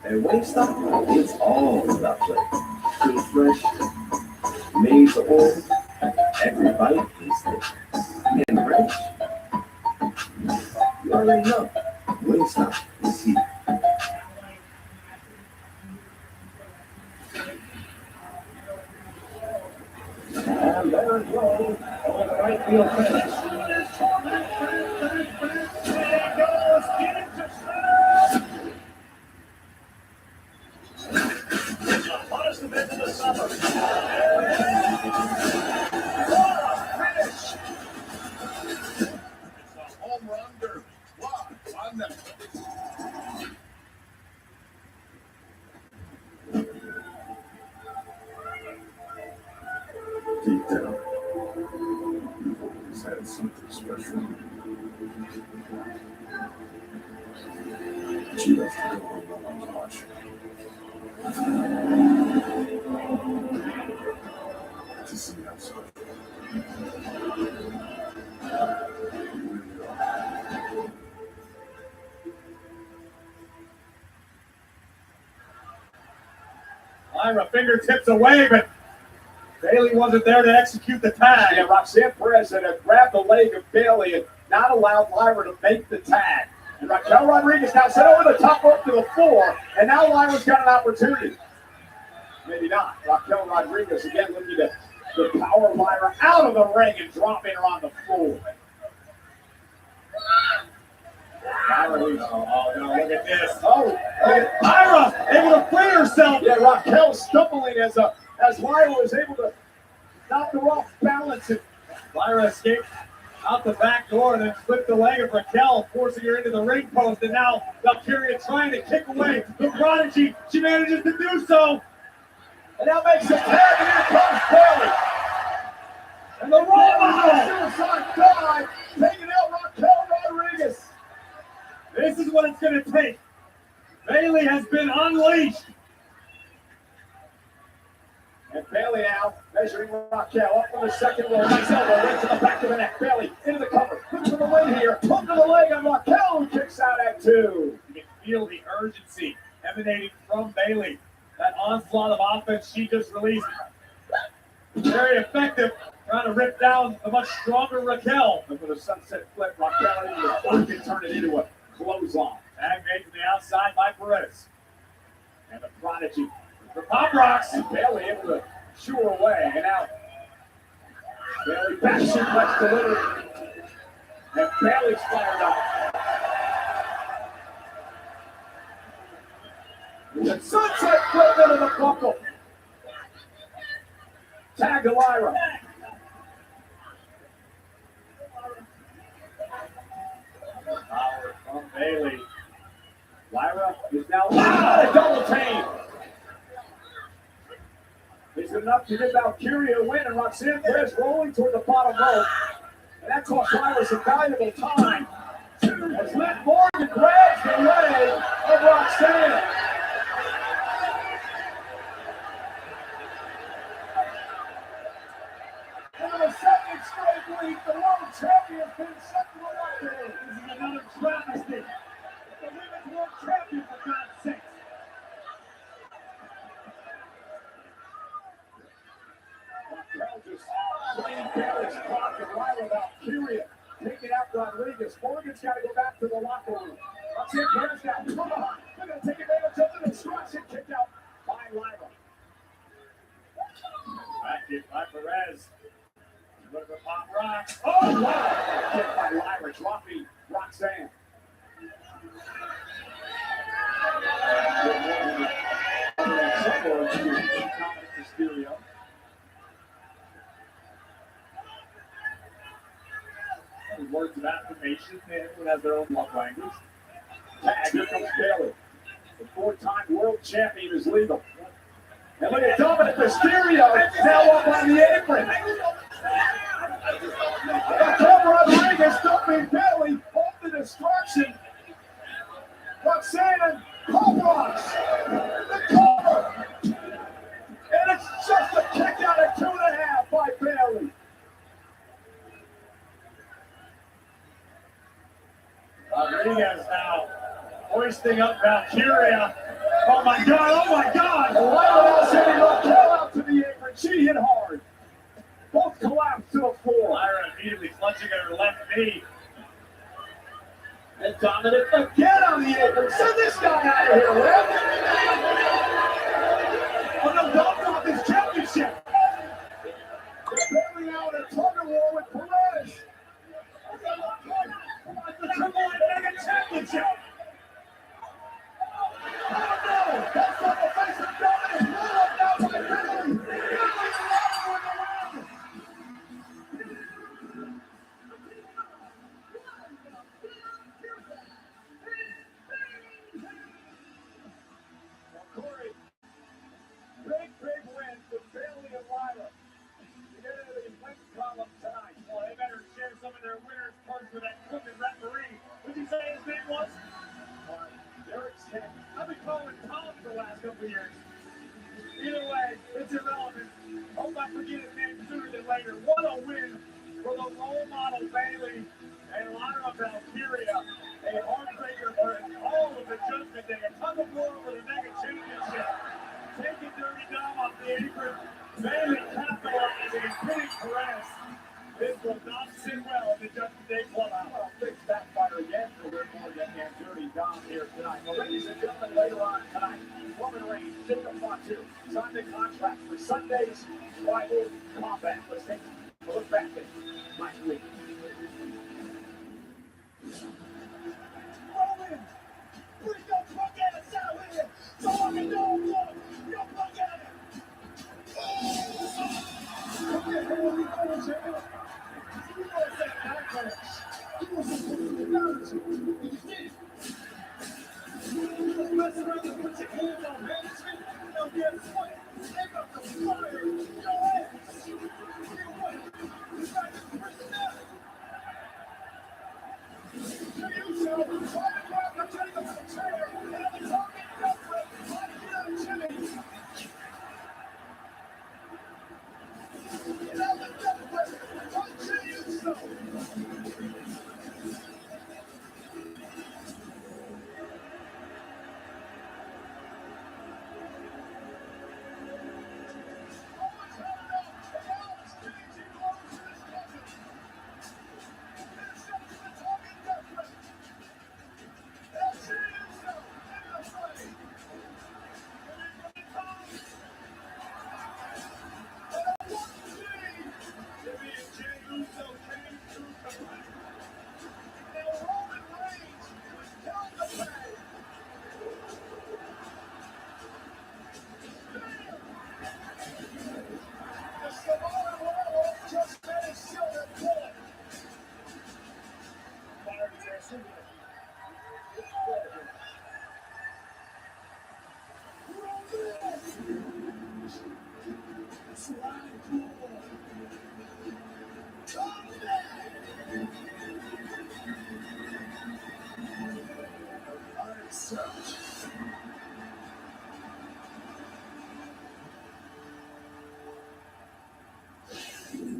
And Wingstop, it's all about flavor. Feel fresh, made to order. Every bite is different. And fresh. You already know. Wingstop is here. And there it goes. On the right field finish. Hottest event in the summer. Finish. It's a home run derby. Live on Netflix. Deep down, you've always had something special. But you have to go where no one's watching. To see how special you really are. Lyra fingertips away, but Bayley wasn't there to execute the tag. And Roxanne Perez had grabbed the leg of Bayley and not allowed Lyra to make the tag. And Raquel Rodriguez now sent over the top rope to the floor, and now Lyra's got an opportunity. Maybe not. Raquel Rodriguez again looking to power Lyra out of the ring and dropping her on the floor. Oh, no, look at this. Oh, look at Lyra able to free herself. Yeah, Raquel stumbling as Lyra was able to knock her off balance. And Lyra escaped out the back door and then flipped the leg of Raquel, forcing her into the ring post. And now Valkyria trying to kick away the Prodigy. She manages to do so. And now makes a tag, and here comes Bayley. And the roll suicide dive, taking out Raquel Rodriguez. This is what it's going to take. Bayley has been unleashed. And Bayley now measuring Raquel up from the second row. Nice elbow right to the back of the neck. Bayley into the cover. Looks for the win here. Hook to the leg on Raquel, who kicks out at 2. You can feel the urgency emanating from Bayley. That onslaught of offense she just released. Very effective. Trying to rip down the much stronger Raquel. And with a sunset flip, Raquel into the hook and turn it into a clothesline. Tag made to the outside by Perez. And the Prodigy for Pop Rocks. And Bayley able to shoo her away. And now Bayley back suplex delivered. And Bayley's fired up. The sunset flip into the buckle. Tag to Lyra. Power from Bayley. Lyra is now a double team. It's enough to give Valkyria a win, and Roxanne Perez rolling toward the bottom rope. And that cost Lyra some valuable time. As Liv Morgan grabs the leg of Roxanne. And in the second straight week, the world champion has been sent to the locker room. This is another travesty. The women's world champion, for God's sake. Raquel just playing Bayley's clock, and Lyra Valkyria taking out Rodriguez. Morgan's got to go back to the locker room. Roxanne Perez now, come on. They're going to take advantage of the destruction kicked out by Lyra. Back in by Perez. Look for Pop Rocks. Oh, wow. Kick by Lyra, dropping Roxanne. Mysterio. Words of affirmation. Everyone has their own love language. Tag, here comes Bayley. The 4-time world champion is legal. And look at Dominic Mysterio now up on the apron. Raquel Rodriguez stopping Bayley off the destruction. Roxanne and Pop Rocks. The cover. And it's just a kick out at 2.5 by Bayley. Rodriguez now hoisting up Valkyria. Oh my God, oh my God! And Lyra now sending Raquel out to the apron. She hit hard. Both collapsed to the floor. Lyra immediately clutching at her left knee. And Dominic again on the apron. Send this guy out of here, Liv. Oh no, don't drop this championship. Bayley out in a tug of war with Perez. The Triple A Mega Championship. Oh no, that's on the face of Dominic. Pulled up now by Bayley. Corey, big win for Bayley and Lyra. We get into the win column tonight. Well, they better share some of their winners' cards with that crooked referee. What did you say his name was? Derek Shank. I've been calling Tom for the last couple of years. Either way, it's irrelevant. Hope I forget his name sooner than later. What a win for the role model Bayley and Lyra Valkyria. A heartbreaker for all of the Judgment Day. A tug of war for the Mega Championship. Taking Dirty Dom off the apron. Bayley capitalizing and pinning Perez. This will not sit well in the Judgment Day clubhouse. Big backfire again for Liv Morgan and Dirty Dom here tonight. Well, ladies and gentlemen, later on tonight, Roman Reigns, Jacob Fatu signed the contract for Sunday's Rival Combat. Let's take a look back at last week.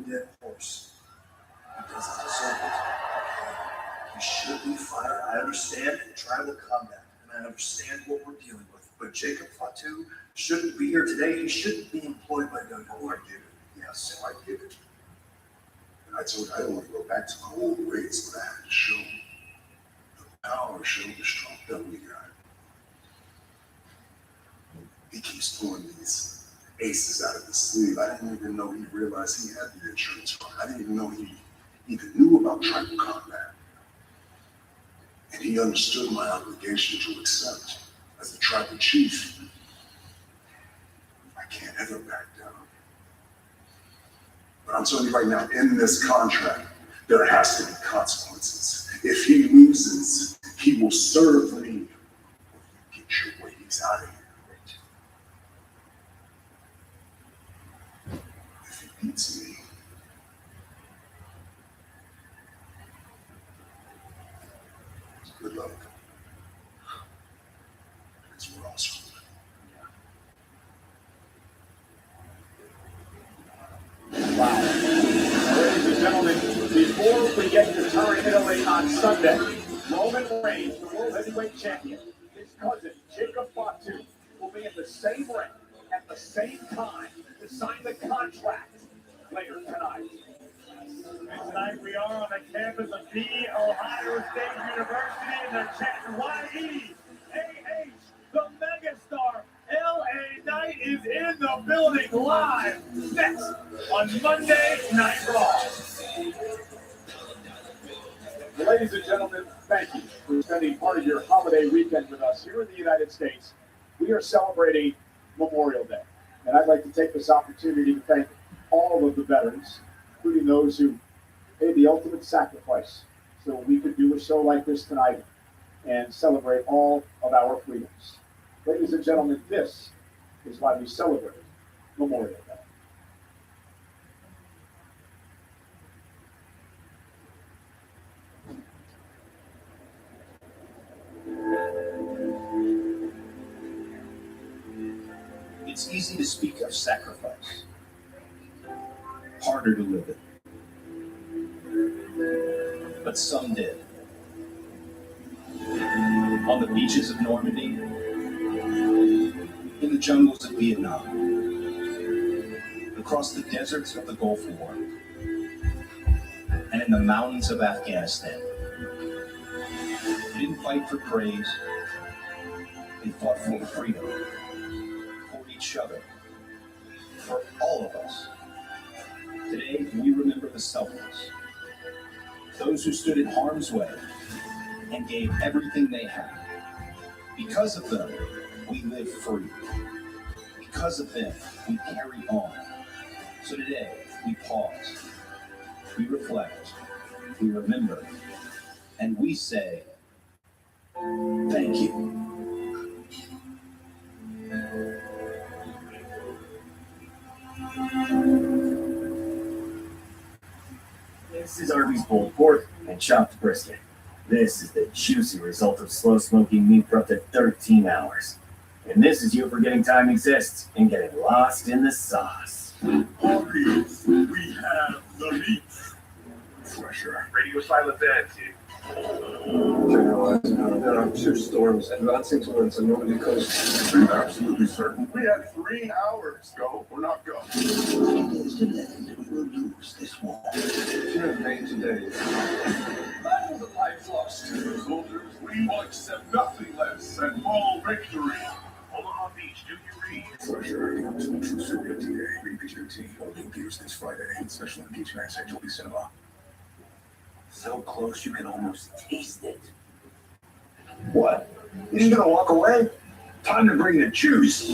Dead horse. He doesn't deserve it. He should be fired. I understand tribal combat, and I understand what we're dealing with. But Jacob Fatu shouldn't be here today. He shouldn't be employed by WWE. Oh, I get it. Yes, I get it. And I told you I don't want to go back to my old ways, but I had to show the power, show the strong W guy. He keeps pulling these aces out of his sleeve. I didn't even know he realized he had the insurance fund. I didn't even know he even knew about tribal combat. And he understood my obligation to accept as the tribal chief. I can't ever back down. But I'm telling you right now, in this contract, there has to be consequences. If he loses, he will serve me. Or you get your way, he's out of here. Beats me. Good luck. Because we're all screwed. Wow. Ladies and gentlemen, before we get to Turin, Italy on Sunday, Roman Reigns, the World Heavyweight Champion, his cousin, Jacob Fatu, will be in the same ring at the same time to sign the contract later tonight. And tonight we are on the campus of The Ohio State University in the chanting Y-E-A-H, the megastar L.A. Knight is in the building live next on Monday Night Raw. Ladies and gentlemen, thank you for spending part of your holiday weekend with us here in the United States. We are celebrating Memorial Day, and I'd like to take this opportunity to thank all of the veterans, including those who paid the ultimate sacrifice so we could do a show like this tonight and celebrate all of our freedoms. Ladies and gentlemen, this is why we celebrate Memorial Day. It's easy to speak of sacrifice, harder to live it. But some did. On the beaches of Normandy, in the jungles of Vietnam, across the deserts of the Gulf War, and in the mountains of Afghanistan. They didn't fight for praise. They fought for freedom, for each other, for all of us. Today, we remember the selfless, those who stood in harm's way and gave everything they had. Because of them, we live free. Because of them, we carry on. So today, we pause, we reflect, we remember, and we say, thank you. This is Arby's pulled pork and chopped brisket. This is the juicy result of slow smoking meat for up to 13 hours. And this is you forgetting time exists and getting lost in the sauce. Arby's, we have the meat. Fresher. Radio silent dancing. There are 2 storms advancing towards the northern coast. Are you absolutely certain? We have 3 hours. Go or not go. We'll lose this war. Campaign today. That was a life lost. Soldiers, we will accept nothing less than moral victory. Omaha Beach, do you read? Fresher, comes from True Serbia TA. Read PG-13. Holding Gears this Friday. Special engagement at Dolby Cinema. So close you can almost taste it. What? You just gonna walk away? Time to bring the juice.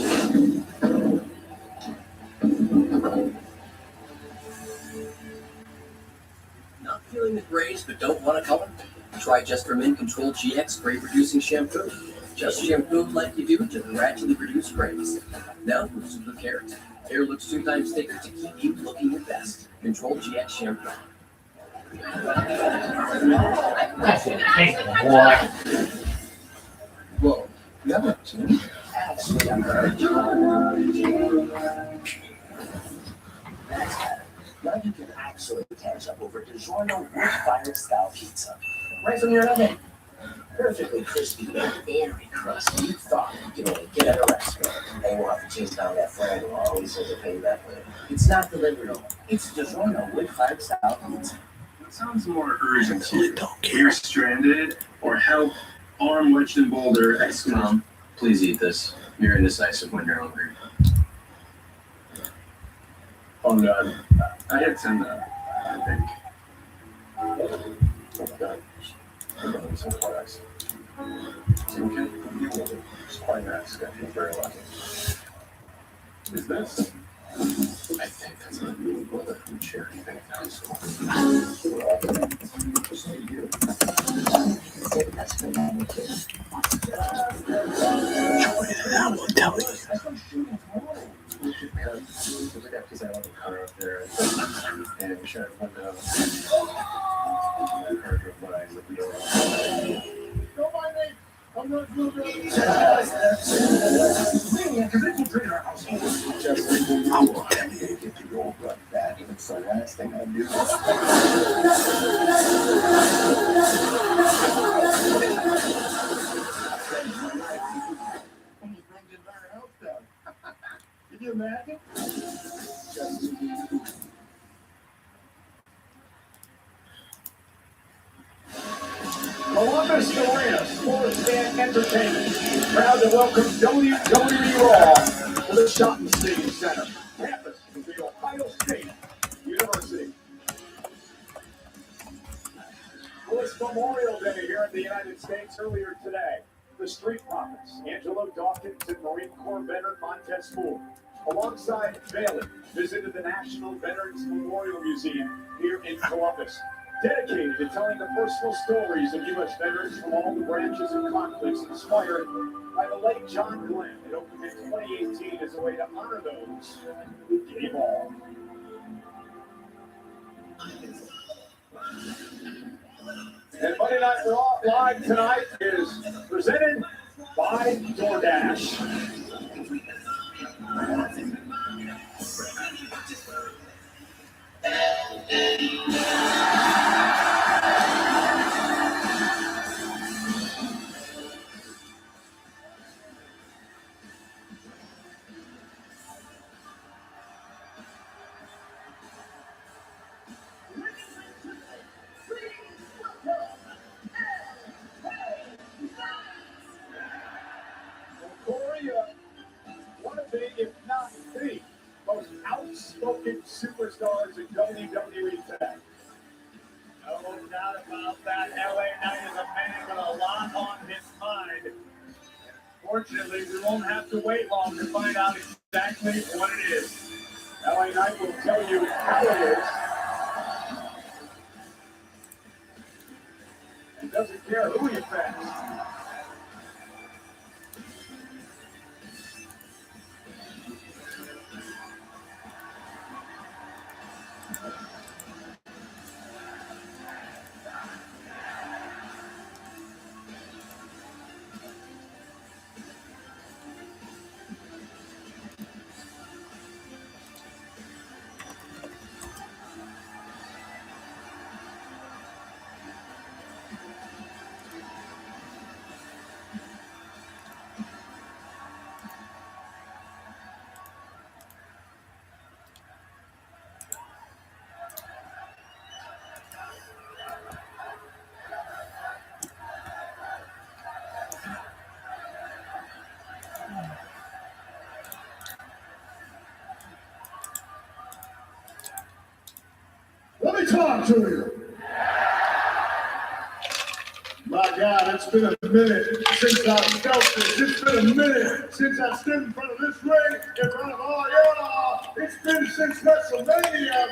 Not feeling the grays but don't want to color? Try Just for Men Control GX Gray Reducing Shampoo. Just shampoo like you do to gradually reduce grays. Now for super carrot. Hair looks 2 times thicker to keep you looking your best. Control GX Shampoo. That's a big boy. Whoa, you have a team? Actually, I'm very now you can actually catch up over DiGiorno wood-fired style pizza. Right from your oven. Perfectly crispy and airy crust. You thought you could only get at a restaurant. They will have to chase down that friend who always says to pay that way. It's not delivery. It's DiGiorno wood-fired style pizza. What sounds more urgent to you? You're stranded or help arm wedged in boulder Mom, please eat this. You're indecisive when you're hungry. Oh God, I had some, I think. Oh God, I'm going some class. Okay, you will be. It's quite nice. I feel very lucky. Is this? I think that's a new brother from charity bank high school. So you. That's the name. I will tell you. Because I got this out of the car up there, and we shot one down. Car drove by, so we Don't mind me. I'm not good. I will tell you to get the old blood back, and it's the last thing I do. Can you imagine? Columbus Arena Sports and Entertainment proud to welcome WWE Raw to the Shopping Stadium Center, campus of the Ohio State University. Well, it's Memorial Day here in the United States earlier today. The Street Profits, Angelo Dawkins and Marine Corps veteran Montez Ford, alongside Bailey, visited the National Veterans Memorial Museum here in Columbus, dedicated to telling the personal stories of U.S. veterans from all the branches and conflicts inspired by the late John Glenn. It opened in 2018 as a way to honor those who gave all. And Monday Night Raw Live tonight is presented by DoorDash. One of the, if not the, most outspoken superstars in WWE today. No doubt about that. LA Knight is a man with a lot on his mind. Fortunately, we won't have to wait long to find out exactly what it is. LA Knight will tell you how it is. And doesn't care who he offends. Let me talk to you. My God, it's been a minute since I felt this. It's been a minute since I stood in front of this ring in front of all y'all. It's been since WrestleMania.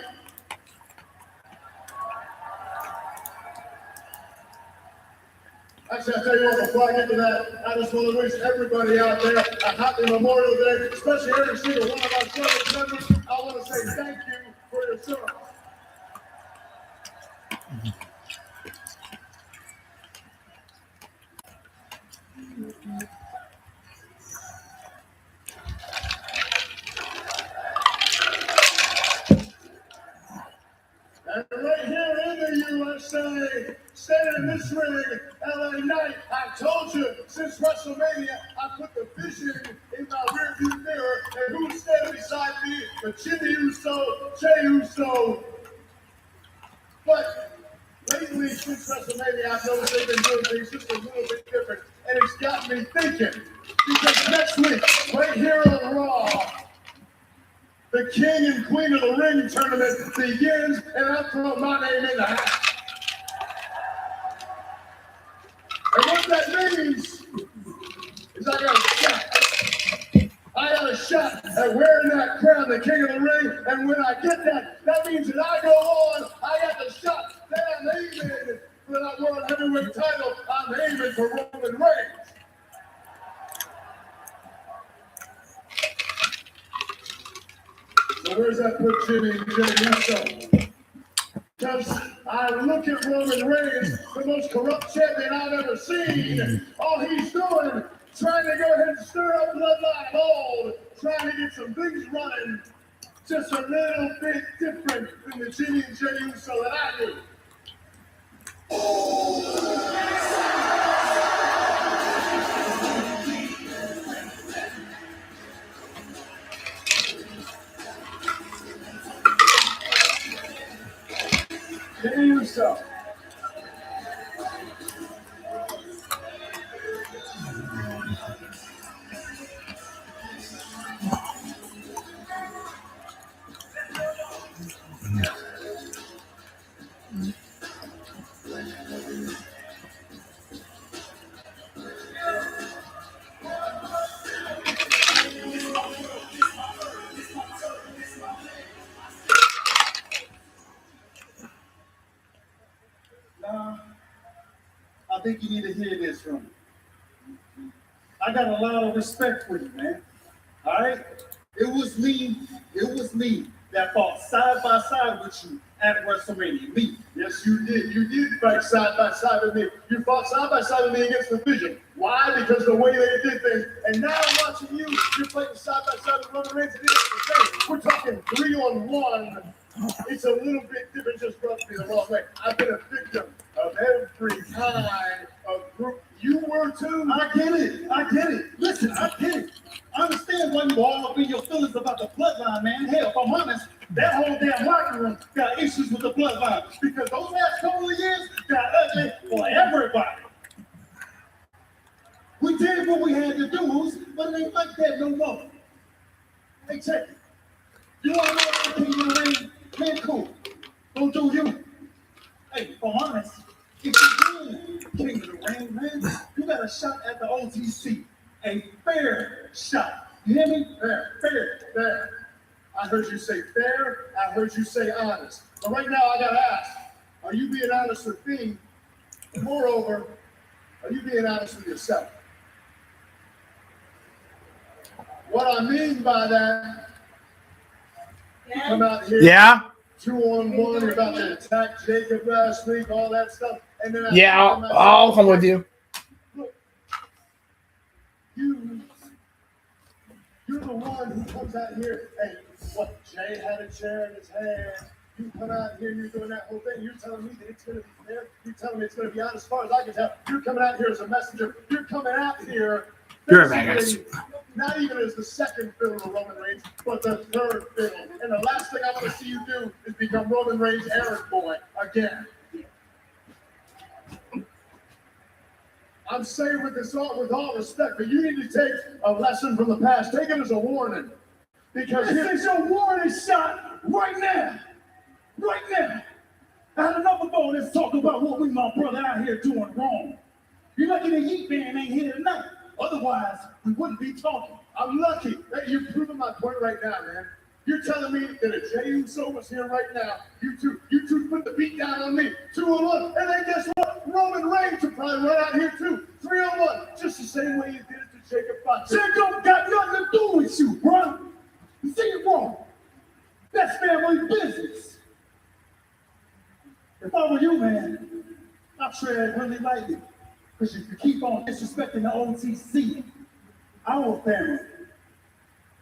Actually, I'll tell you what, before I get to that, I just want to wish everybody out there a happy Memorial Day, especially every single one of our service members. I want to say thank you for your service. And right here in the USA, standing in this ring, LA Knight, I told you since WrestleMania, I put the vision in my rearview mirror, and who's standing beside me? The Jimmy Uso, Jey Uso. But lately, since WrestleMania, I've noticed they've been doing things just a little bit different, and it's got me thinking. Because next week, right here on Raw, the King and Queen of the Ring tournament begins, and I throw my name in the hat. And what that means is I got a shot. I got a shot at wearing that crown, the King of the Ring, and when I get that, that means that I go on, I got the shot that I'm aiming for that World Heavyweight title. I'm aiming for Roman Reigns. So where's that put Jimmy and Jey Uso? Because I look at Roman Reigns, the most corrupt champion I've ever seen. All he's doing, trying to go ahead and stir up bloodline old, trying to get some things running, just a little bit different than the Jimmy and Jey Uso that I do. Jey Uso. I think you need to hear this from me. I got a lot of respect for you, man. All right? It was me that fought side by side with you at WrestleMania. Me. Yes, you did. You did fight side by side with me. You fought side by side with me against the Vision. Why? Because the way they did things. And now I'm watching you, you're fighting side by side with Roman Reigns. And it's the same. We're talking 3-on-1. It's a little bit different, just rub me the wrong way. I've been a victim of every kind of group. You were too. I get it. Listen, I get it. I understand why you all up in your feelings about the bloodline, man. Hell, if I'm honest, that whole damn locker room got issues with the bloodline because those last couple of years got ugly for everybody. We did what we had to do, but it ain't like that no more. Hey, check it. You want to know what the King of the Ring? Man, cool. Go do you. Hey, if I'm honest, if you do King of the Ring, man, you got a shot at the OTC. A fair shot. You hear me? Fair. I heard you say fair. I heard you say honest. But right now, I gotta ask: are you being honest with me? Moreover, are you being honest with yourself? What I mean by that, you come out here, Yeah. 2-on-1, you're about to attack Jacob last week, all that stuff, and then Yeah, I'll come with you. Look, you're the one who comes out here and what? Jay had a chair in his hand. You come out here, you're doing that whole thing. You're telling me that it's going to be fair. You're telling me it's going to be honest. As far as I can tell, you're coming out here as a messenger. You're coming out here. You're a bad guy. Not even as the second fiddle of Roman Reigns, but the third fiddle. And the last thing I want to see you do is become Roman Reigns' errand boy again. I'm saying with all respect, but you need to take a lesson from the past. Take it as a warning. Because this is your warning shot right now. Right now. I had enough of all this talk about what we, my brother, out here doing wrong. You're lucky the Heat Man ain't here tonight. Otherwise, we wouldn't be talking. I'm lucky that you're proving my point right now, man. You're telling me that if Jey Uso was here right now, you two put the beat down on me. 2-on-1. And then guess what? Roman Reigns would probably run out here too. 3-on-1. Just the same way you did it to Jacob Fox. Jacob got nothing to do with you, bro. You see it wrong. That's family business. If I were you, man, I'd tread really lightly. Because if you keep on disrespecting the OTC, our family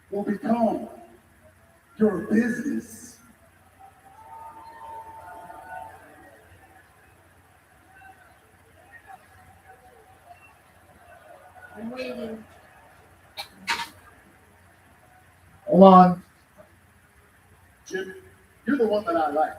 will become your business. I'm waiting. Hold on. Jim, you're the one that I like.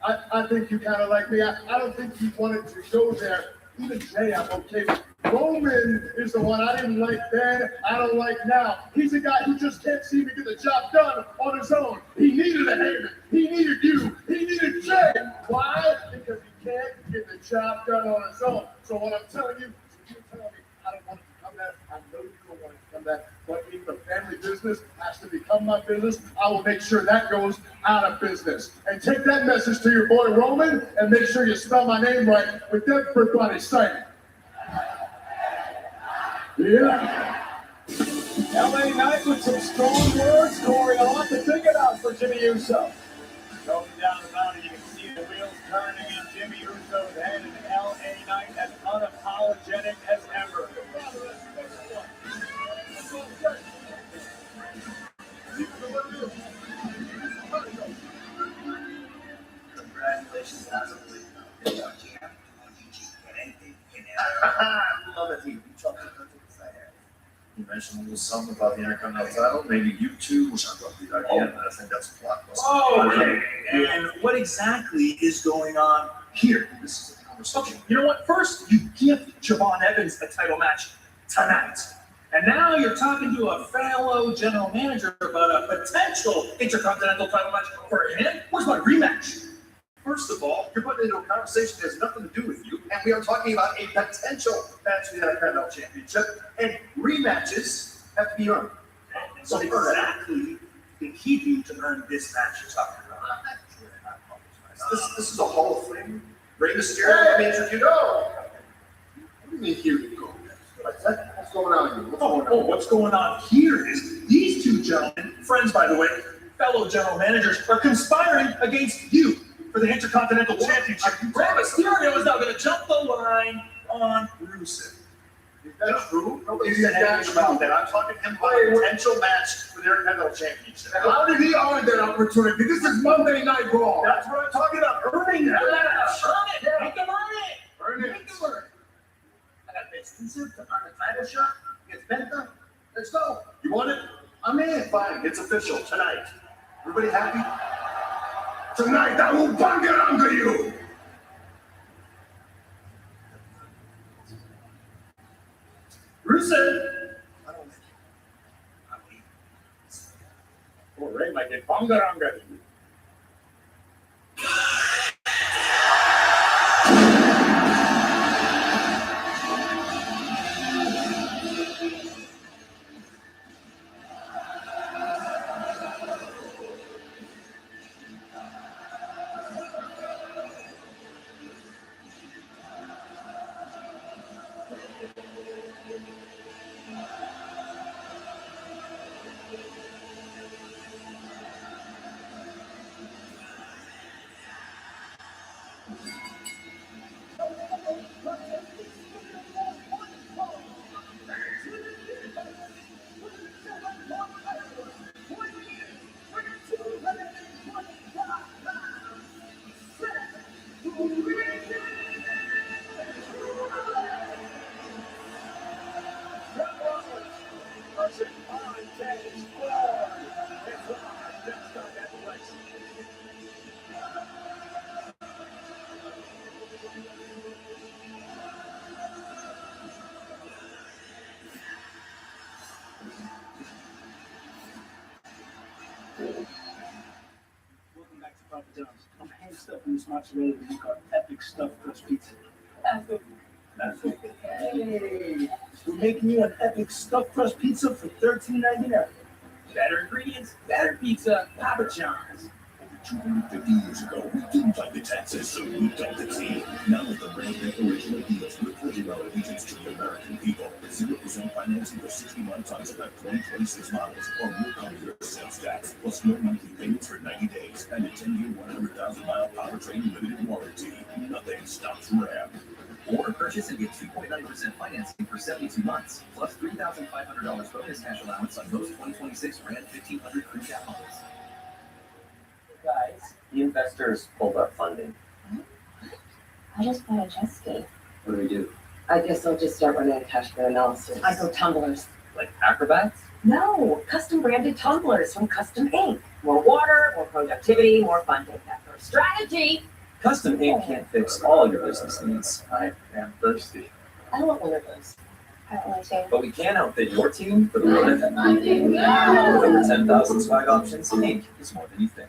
I think you kind of like me. I don't think you wanted to go there. Even Jay, I'm okay with. Roman is the one I didn't like then, I don't like now. He's a guy who just can't seem to get the job done on his own. He needed a Heyman. He needed you. He needed Jay. Why? Because he can't get the job done on his own. So what I'm telling you, you're telling me I don't want it to come back. I know you don't want it to come back. But if the family business has to become my business, I will make sure that goes out of business. And take that message to your boy Roman and make sure you spell my name right with everybody saying. Yeah. LA Knight with some strong words, Corey. A lot to think about for Jimmy Uso. Going down the mountain, you can see the wheels turning in Jimmy Uso's head, and LA Knight as unapologetic as ever. Congratulations, I love it. You mentioned a little something about the Intercontinental title. Maybe you two, which I love the idea, and I think that's a blockbuster. Oh, okay. And what exactly is going on here? This is a conversation. Okay, you know what? First, you give Javon Evans a title match tonight. And now you're talking to a fellow general manager about a potential Intercontinental title match for him? Where's my rematch? First of all, you're putting into a conversation that has nothing to do with you, and we are talking about a potential match for the Intercontinental Championship, and rematches have to be earned. So exactly did he do to earn this match you're talking about? This is a Hall of Fame. Rey Mysterio, I mean, you know. What do you mean here you go? What's going on here? What's going on here is these two gentlemen, friends by the way, fellow general managers, are conspiring against you for the Intercontinental Championship. Rey Mysterio is now going to jump the line on Rusev. Is that true? Nobody's saying anything about that. I'm talking to him about a potential match for the Intercontinental Championship. How did he earn that opportunity? This is Monday Night Raw. That's what I'm talking about. Earning that match. Earn it. Make him earn it. Earn it. I got exclusive to earn a title shot against Penta. Let's go. You want it? I'm in. Fine. It's official tonight. Everybody happy? Tonight I will bang it under you. Rusev. I don't like it. I'm leaving. Poor Ray might get bungaranga. Welcome back to Papa John's. I'm hand stuffing this mozzarella with our epic stuffed crust pizza. Hey, we're making you an epic stuffed crust pizza for $13.99. Better ingredients, better pizza, Papa John's. 250 years ago, we didn't like the taxes, so we dumped the tea. Now with the brand new original deals, we're pledging our allegiance to the American people. 0% financing for 60 months on select 2026 models, or we'll cover your sales tax, plus no monthly payments for 90 days, and a 10-year, 100,000-mile powertrain limited warranty. Nothing stops Ram. Or purchase and get 2.9% financing for 72 months, plus $3,500 bonus cash allowance on most 2026 Ram 1500 crew cab models. Guys, the investors pulled up funding. I just bought a jet ski. What do we do? I guess I'll just start running a cash flow analysis. I go tumblers. Like acrobats? No, custom branded tumblers from Custom Ink. More water, more productivity, more funding. That's our strategy. Custom Ink can't fix all your business needs. I am thirsty. I want one of those. I want to. But we can outfit your team for the limit. With over 10,000 swag options, Ink is more than you think.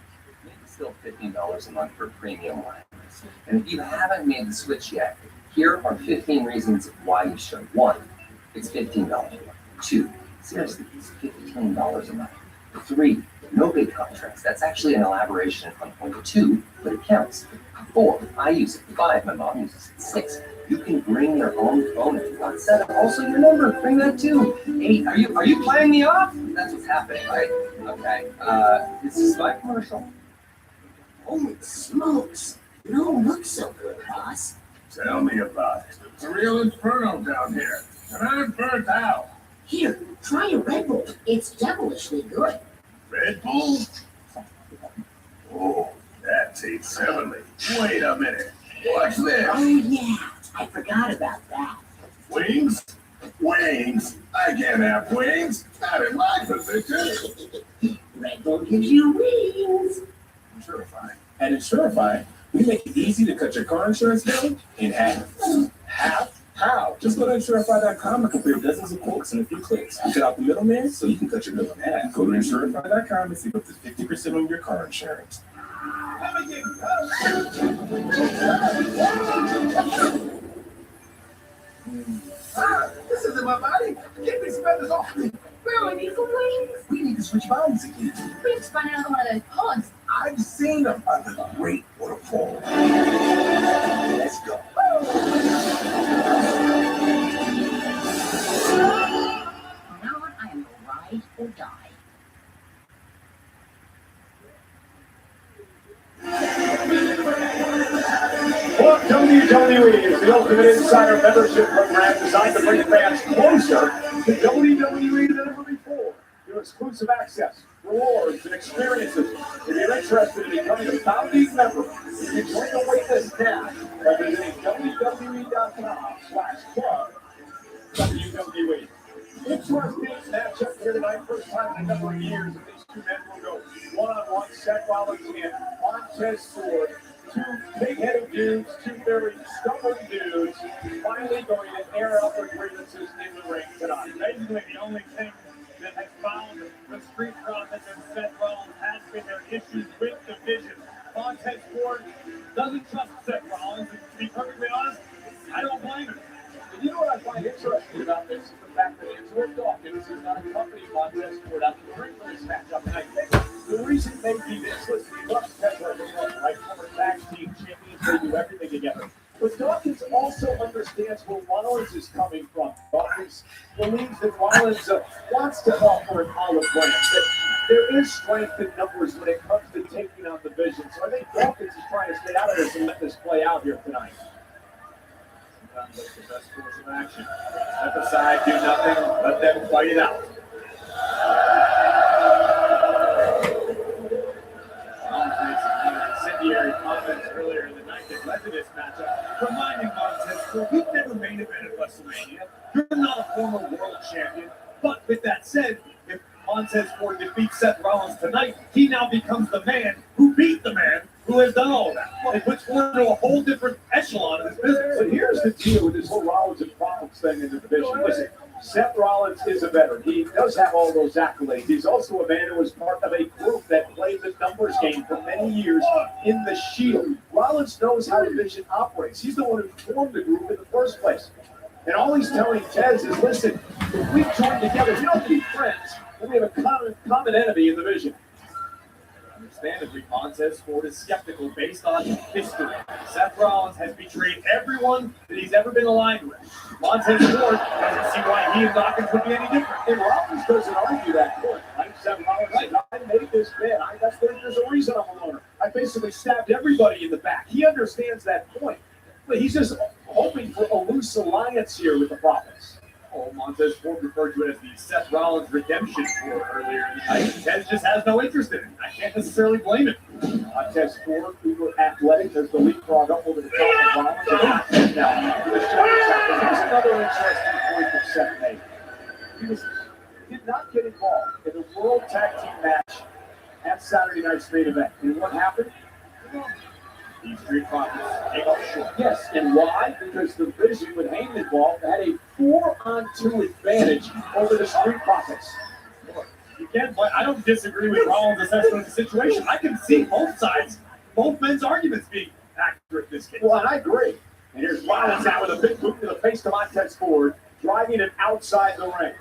It's still $15 a month for premium line. And if you haven't made the switch yet, here are 15 reasons why you should. 1, it's $15 a month. 2, seriously, it's $15 a month. 3, no big contracts. That's actually an elaboration on point 2, but it counts. 4, I use it. 5, my mom uses it. 6, you can bring your own phone if you want. 7, also your number, bring that too. 8, are you playing me off? That's what's happening, right? Okay, this is my commercial. Holy smokes. You don't look so good, boss. Tell me about it. It's a real inferno down here, and I'm burnt out. Here, try a Red Bull. It's devilishly good. Red Bull? Oh, that tastes heavenly. Wait a minute. What's this? Oh, yeah. I forgot about that. Wings? Wings? I can't have wings. Not in my position. Red Bull gives you wings. Surefire. And at Surefire, we make it easy to cut your car insurance bill in half. Half? How? Just go to Insurify.com and compare dozens of quotes in a few clicks. You cut out the middleman so you can cut your bill in half. Go to Insurify.com and save up to 50% on your car insurance. This isn't my body. Get these feathers off me. Bro, I need some wings. We need to switch bodies again. We just find another one of those pods. I've seen them under the great waterfall. Let's go. From now on, I am a ride or die. Well, WWE is the ultimate insider membership program designed to bring fans closer to WWE than ever before. Your exclusive access, rewards, and experiences. If you're interested in becoming a founding member, you can join the waitlist now by visiting WWE.com/club WWE. Interesting matchup here tonight. First time in a number of years that these two men will go one-on-one. Seth Rollins and Montez Ford. Two big-headed dudes, two very stubborn dudes, finally going to air out their grievances in the ring tonight. Basically, the only thing that has found the Street Profits and Seth Rollins has been their issues with division. Montez Ford doesn't trust Seth Rollins, and to be perfectly honest, I don't blame him. But you know what I find interesting about this is the fact that Angelo Dawkins is not accompanying Montez Ford out to the ring for this matchup, and I think the reason may be this. Listen, he loves Seth Rollins, right? Former tag team champions, they do everything together. But Dawkins also understands where Rollins is coming from. Dawkins believes that Rollins wants to offer an olive branch, that there is strength in numbers when it comes to taking down division. So I think Dawkins is trying to stay out of this and let this play out here tonight. Sometimes that's the best course of action. Step aside, do nothing, let them fight it out. Incendiary comments earlier in the night that led to this matchup, reminding Montez Ford, you've never main evented WrestleMania. You're not a former world champion. But with that said, if Montez Ford defeats Seth Rollins tonight, he now becomes the man who beat the man who has done all that. It puts Ford into a whole different echelon of his business. But here's the deal with this whole Rollins and Rollins thing in the division. Listen, Seth Rollins is a veteran. He does have all those accolades. He's also a man who was part of a group that played the numbers game for many years in the Shield. Rollins knows how the division operates. He's the one who formed the group in the first place. And all he's telling Tez is, listen, if we join together, we don't have to be friends, but we have a common enemy in the division. Understandably, Montez Ford is skeptical based on history. Seth Rollins has betrayed everyone that he's ever been aligned with. Montez Ford doesn't see why he and Dawkins would be any different. And Rollins doesn't argue that point. Right? Seth Rollins said, I made this bet. There's a reason I'm a loner. I basically stabbed everybody in the back. He understands that point. But he's just hoping for a loose alliance here with the Profits. Oh, Montez Ford referred to it as the Seth Rollins redemption tour earlier in the night. Tez just has no interest in it. I can't necessarily blame him. Montez Ford, uber athletic, there's the leapfrog up over the top of Rollins. Now, here's another interesting point that Seth made. He did not get involved in the World Tag Team match at Saturday night's main event. And what happened? These Street Profits came up short. Yes, and why? Because the division with Heyman involved had a 4-on-2 advantage over the Street Profits. You can't, but I don't disagree with Rollins' assessment of the situation. I can see both sides, both men's arguments being accurate in this case. Well, and I agree. And here's Rollins out with a big boot to the face to Montez Ford, driving him outside the ring.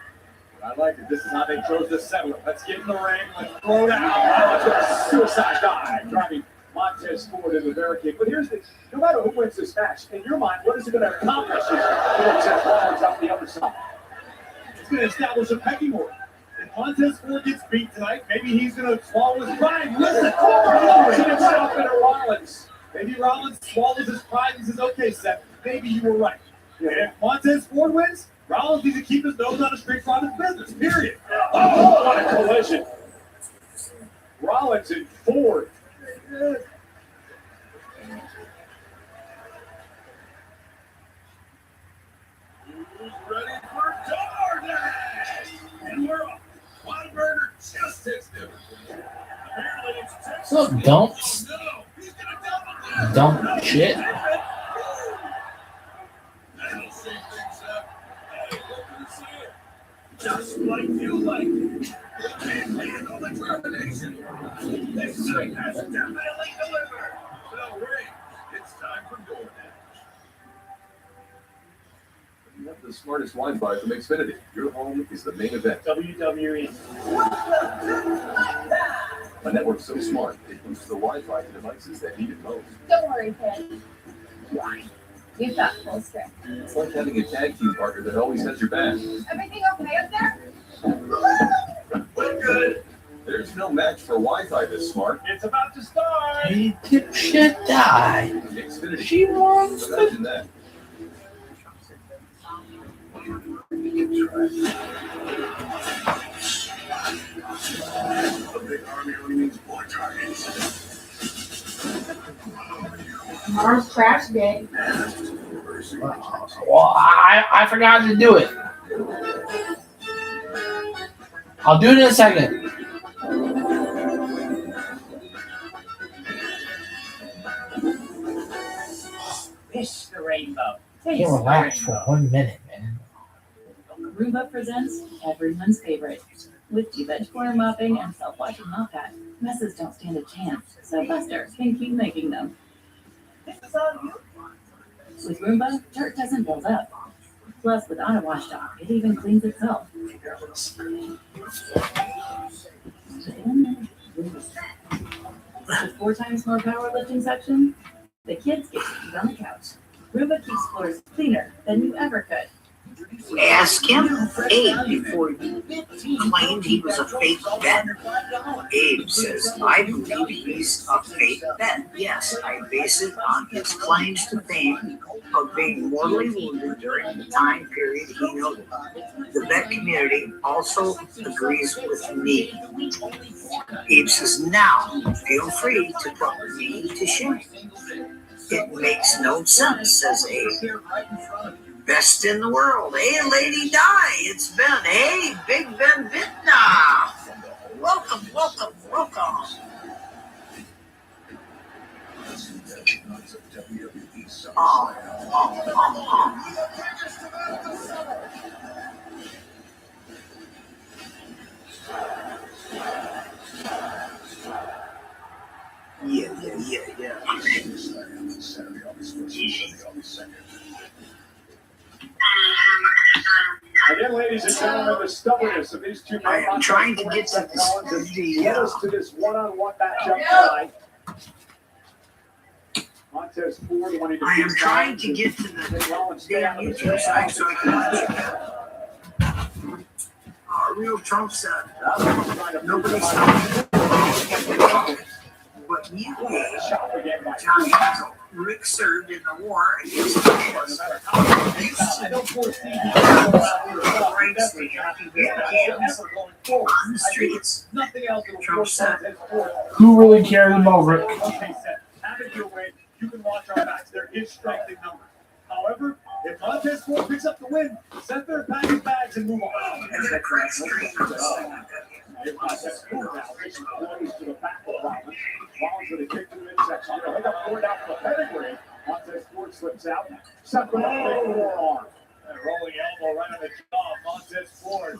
I like it. This is how they chose to settle it. Let's get in the ring. Let's throw down. Rollins with a suicide dive, driving Montez Ford in the barricade. But here's the, no matter who wins this match, in your mind, what is it going to accomplish if Seth Rollins out the other side? It's going to establish a pecking order. If Montez Ford gets beat tonight, maybe he's going to swallow his pride. Listen, he himself into Rollins. Maybe Rollins swallows his pride and says, okay, Seth, maybe you were right. And if Montez Ford wins, Rollins needs to keep his nose out of Street Profits business, period. Oh, what a collision. Rollins and Ford. Who's ready for DoorDash? And we're off. Whataburger just hits them. Apparently it's Texas. So don't. Oh, no. He's gonna Don't shit. That'll shake things up. Hey, what can you say? Just like you like it. Can't handle the termination. This thing has definitely delivered. So, Ray, it's time for DoorDash. You have the smartest Wi-Fi from Xfinity. Your home is the main event. WWE. A network so smart, it boosts the Wi-Fi to devices that need it most. Don't worry, kid. You've got full strength. It's like having a tag team partner that always has your back. Everything okay up there? We're good. There's no match for Wi-Fi this smart. It's about to start. Hey, dipshit die. Xfinity. She wants to. Imagine that. A big army only means more targets. Tomorrow's trash day. Well, I forgot to do it. I'll do it in a second. Fish the rainbow. I can't relax for 1 minute, man. Roomba presents everyone's favorite. With veg floor mopping and self-washing mop pad, messes don't stand a chance, so Buster can keep making them. This is all you. With Roomba, dirt doesn't build up. Plus, with Auto Wash Dog, it even cleans itself. With 4 times more powerlifting suction, the kids get to eat on the couch. Roomba keeps floors cleaner than you ever could. Ask him, Abe, before you claimed he was a fake bet. Abe says, I believe he's a fake bet. Yes, I base it on his claims to fame of being mortally wounded during the time period he noted. The bet community also agrees with me. Abe says, now, feel free to put me to shame. It makes no sense, says Abe. Best in the world. Hey, Lady Di, it's Ben. Hey, Big Ben Vietnam. Welcome. Yeah. Again, ladies and gentlemen, the stubbornness of these two men. I am trying to get to this one-on-one matchup tonight. Montez Ford wanting to. I am trying to get to the damn YouTube site so I can watch it. Real Trump said, nobody's talking. But you, John Hazel, Rick served in the war against the Wars. I don't foresee on the streets. Trump said, Who really cares about Rick? Have it your way. You can watch our match. There is strength in numbers. However, if Montez Ford picks up the win, set their pack his bags and move on. There's a crack street. If Montez Ford now reaches close to the back of Rollins. Rollins with a kick to the midsection. He'll pick up Ford out for the pedigree. Montez Ford slips out. Set with a big forearm. And a rolling elbow right on the jaw. Montez Ford.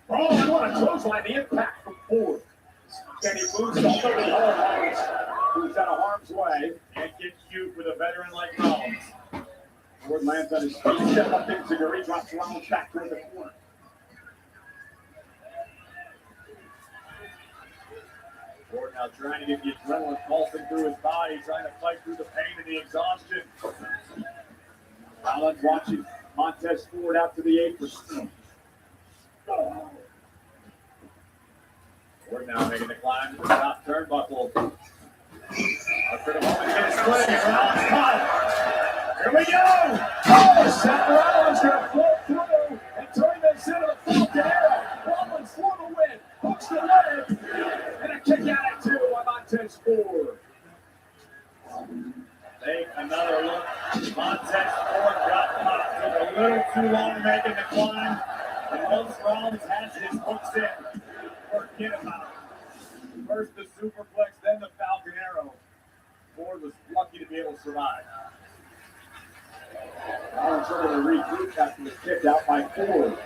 Oh, what a clothesline. The impact from Ford. And he moves to Rollins, who's out of harm's way, and gets you with a veteran like Rollins. Ford lands on his feet, step up into the ring, drops Rollins back toward the corner. Ford now trying to get the adrenaline pulsing through his body, trying to fight through the pain and the exhaustion. Rollins watching Montez Ford out to the apron. Ford now making the climb to the top turnbuckle. For the moment, it's splitting. Rollins caught. Here we go. Oh, Seth Rollins going to float through and turn this into the Falcon Arrow. Rollins for the win. Hooks the leg. And a kick out at two by Montez Ford. Take another look. Montez Ford got caught. Took a little too long making the climb. And once Rollins has his hooks in, forget about it. First the superplex, then the Falcon Arrow. Ford was lucky to be able to survive. Rollins able to regroup after the kick out by Ford.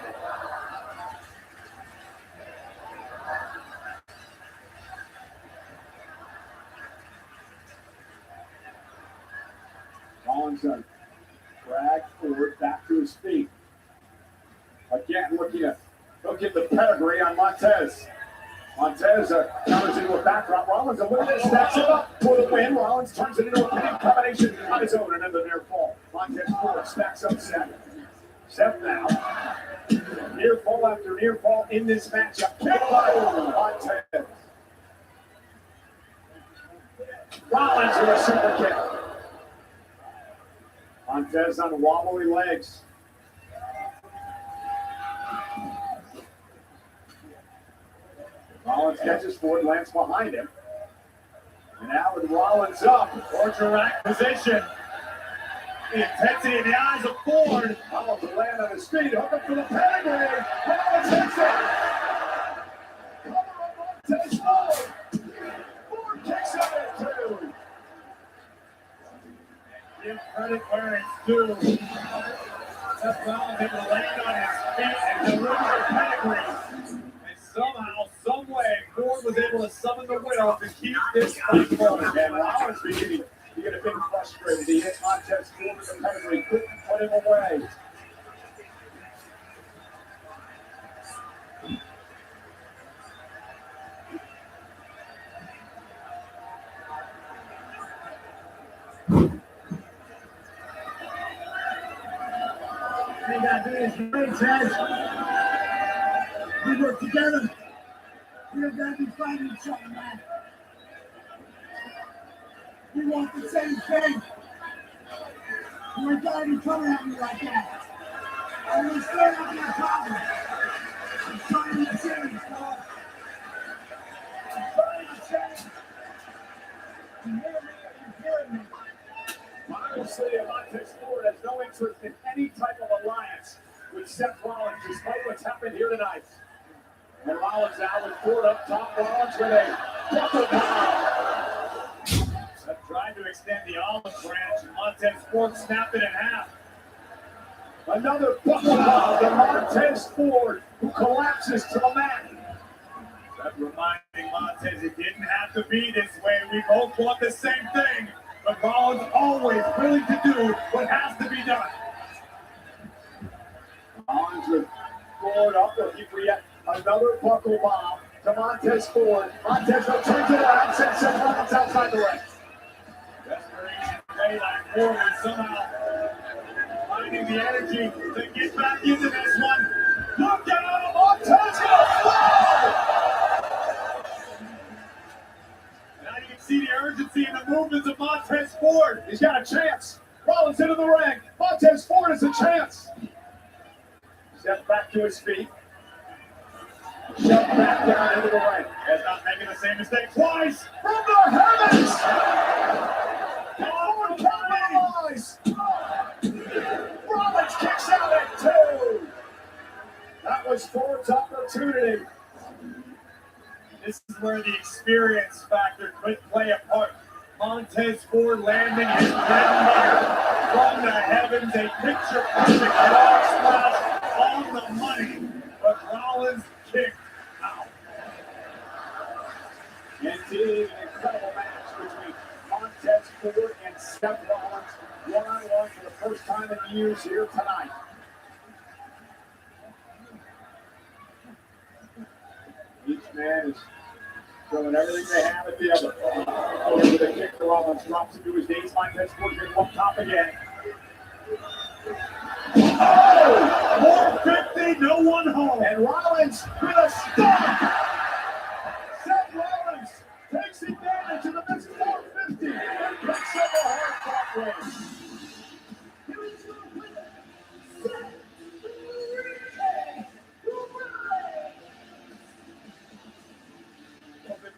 Rollins drag Ford back to his feet. Again, looking at the pedigree on Montez. Montez counters into a backdrop. Rollins a little bit stacks it up for the win. Rollins turns it into a pinning combination on his own and then the near fall. Montez Ford stacks up Seth. Seth now. Near fall after near fall in this matchup. Kick by Montez. Rollins with a super kick. Montez on wobbly legs. Rollins catches Ford, lands behind him. And now with Rollins up, torture rack position. The intensity in the eyes of Ford. Rollins will land on his feet, hook up for the pedigree. Rollins hits it. Cover on Montez Ford. Ford kicks out at two. Give credit where it's due. Seth Rollins able to land on his feet and deliver the pedigree. Somehow, some way, Ford was able to summon the will to keep this fight going. And Rollins beginning to get a bit frustrated. He hit Montez Ford with the pedigree, couldn't put him away. that be his name, Ted. We work together. We don't gotta be fighting each other, man. We want the same thing. You ain't gotta be coming at me like that. I understand I've got problems. I'm trying to change, dog. I'm trying to change. You hear me? You hear me? Obviously, Montez Ford has no interest in any type of alliance with Seth Rollins, despite what's happened here tonight. And Rollins now with Ford up top. Rollins with a buckle power. Seth trying to extend the olive branch. Montez Ford snapped it in half. Another buckle power to Montez Ford, who collapses to the mat. Seth reminding Montez it didn't have to be this way. We both want the same thing. But Rollins always willing to do what has to be done. Rollins with Ford up, looking for yet another buckle bomb to Montez Ford. Montez will turn to the line, sends Rollins outside the ring. Desperation paid on Ford and somehow finding the energy to get back into this one. Look out, Montez goes fly! Now you can see the urgency and the movements of Montez Ford. He's got a chance. Rollins into the ring. Montez Ford has a chance. Step back to his feet. Step back down into the ring. He's not making the same mistake twice. From the heavens! Ford capitalized! Rollins kicks out at 2. That was Ford's opportunity. This is where the experience factor could play a part. Montez Ford landing his bread and butter from the heavens, a picture perfect frog splash on the money, but Rollins kicked out. Indeed, an incredible match between Montez Ford and Seth Rollins, one-on-one for the first time in years here tonight. Each man is throwing everything they have at the other. Over with a kick to Rollins, drops into his knees. Montez Ford going up top again. Oh! 450, no one home. And Rollins with a stop. Seth Rollins takes advantage of the missed 450 and picks up a hard-fought win.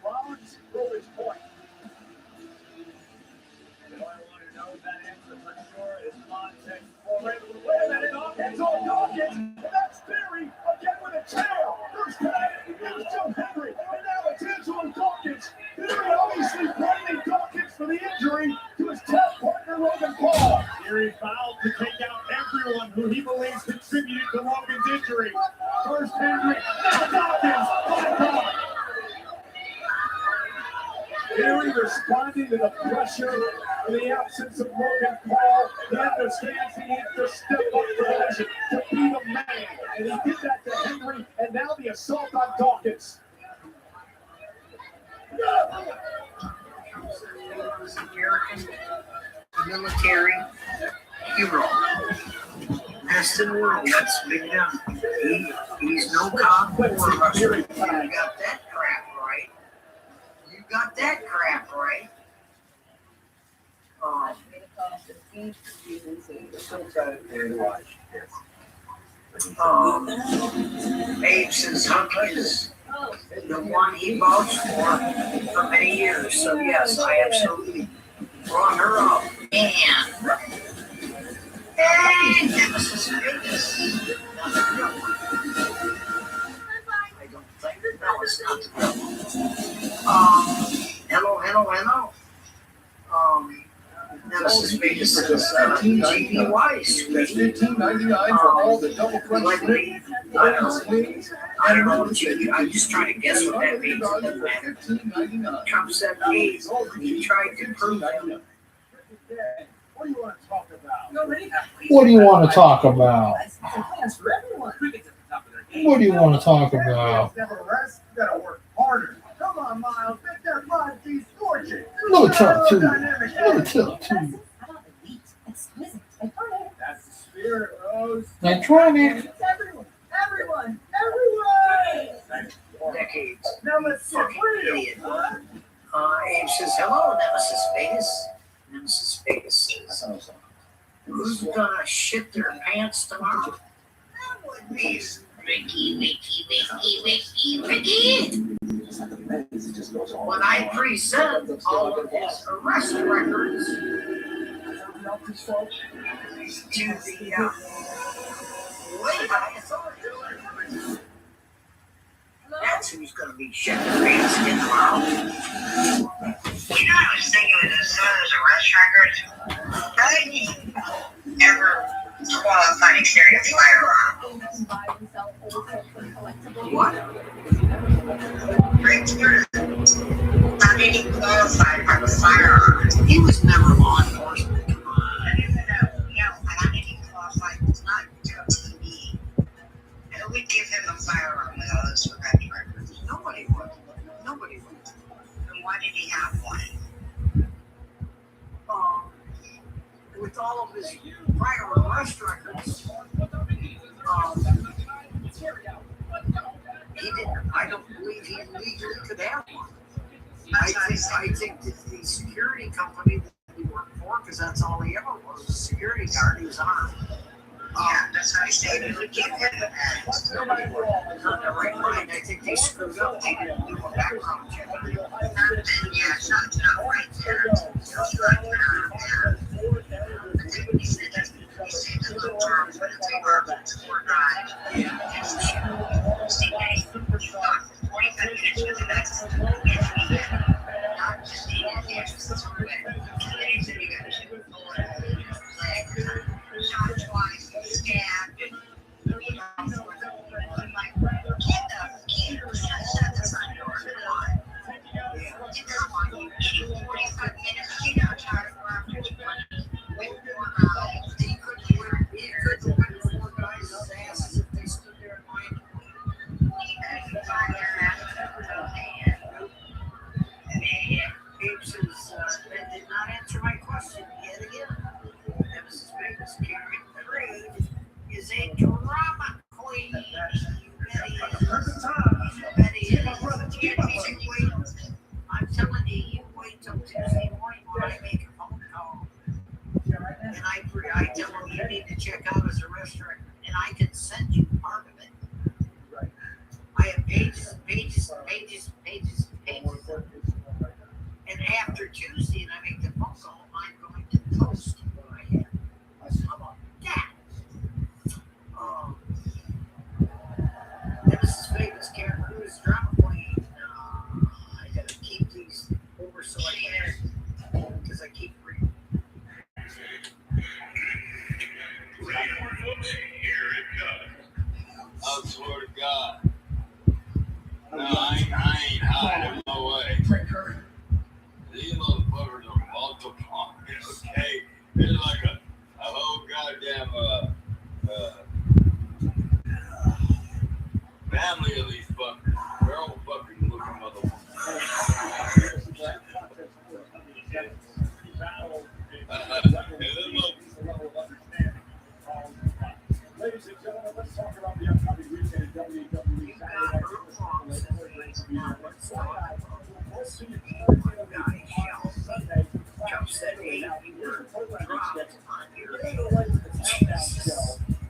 Rollins prove his point. The only one who knows that answer for sure is Montez Ford. Wait a minute, Dawkins on Dawkins, and that's Theory again with a chair. First time, it was Joe Henry, and now it's Angelo Dawkins. Theory obviously blaming Dawkins for the injury to his tag partner Logan Paul. Theory vowed to take out everyone who he believes contributed to Logan's injury. First Henry, now Dawkins, by God. Theory responding to the pressure in the absence of Logan Paul. He understands he needs to step up the division to be the man. And he did that to Henry, and now the assault on Dawkins. American military hero. Best in the world. That's Big M. He's no cop or Russian. You got that crap right. You got that crap right. Abe says Hunky is the one he vouched for many years. So yes, I absolutely brought her up. And hey, Nemesis Vegas. I don't think that was not the real one. Hello. Nemesis Vegas says G.B. Weiss. That's $15.99 for all the double crunch wings. I don't know what you. I'm just trying to guess what that means. Trump said he tried to prove it. What do you want to talk about? What do you want to talk about? What do you want to talk about? Nevertheless, you gotta work harder. Come on, Miles. Make that body scorching. Let me talk to you. That's the spirit of Medtronic. Everyone. Decades. Nemesis Fucking idiot. Abe says, hello, Nemesis Vegas. Nemesis Vegas says, who's gonna shit their pants tomorrow? These Ricky. When I present all of his arrest records to the way high authority, that's who's gonna be shitting their pants in tomorrow. You know, I was thinking with some of those arrest records, how did you ever qualified exterior firearm? What? How did he qualify for the firearm? He was never law enforcement. Come on. How did he qualify? It's not TV. Who would give him a firearm with all those arrest records? Nobody would. Then why did he have one? With all of his prior arrest records, he didn't. I don't believe he legally could have one. I think that the security company that he worked for, because that's all he ever was, a security guard. He was armed. Yeah, that's how I said he would give him that. Nobody would. Not in the right mind. I think they screwed up. They didn't do a background check. Yeah, it's not right there. It's not there. He said the little terms when it's a four drive. See, 45 minutes with the next. Not just the answers. He said you got to shoot the bullet. Shot twice, stabbed, and kid, shut the front door. Come on, you 45 minutes, you got tired of after 20. Wait for he couldn't win 4 guys' asses if they stood there and whined. He could find their ass. Abe says, that did not answer my question yet again. Nemesis Vegas, Karen Creed is a drama queen. I'm telling you, you wait till Tuesday morning when I make a phone call. And I tell him you need to check out his arrest record. And I can send you part of it. I have pages. And after Tuesday and I make the phone call, I'm going to post what I have. How about that? Nemesis Vegas, Karen Cruz, drama queen. I gotta keep these over so I can, because I keep reading. I swear to God. No, I ain't hiding no way. These motherfuckers are multiplying, okay? It's like a whole goddamn family of these fuckers. They're all fucking looking motherfuckers. Ladies and gentlemen, let's talk about the upcoming weekend in WWE Saturday Night Football. We'll see you Sunday.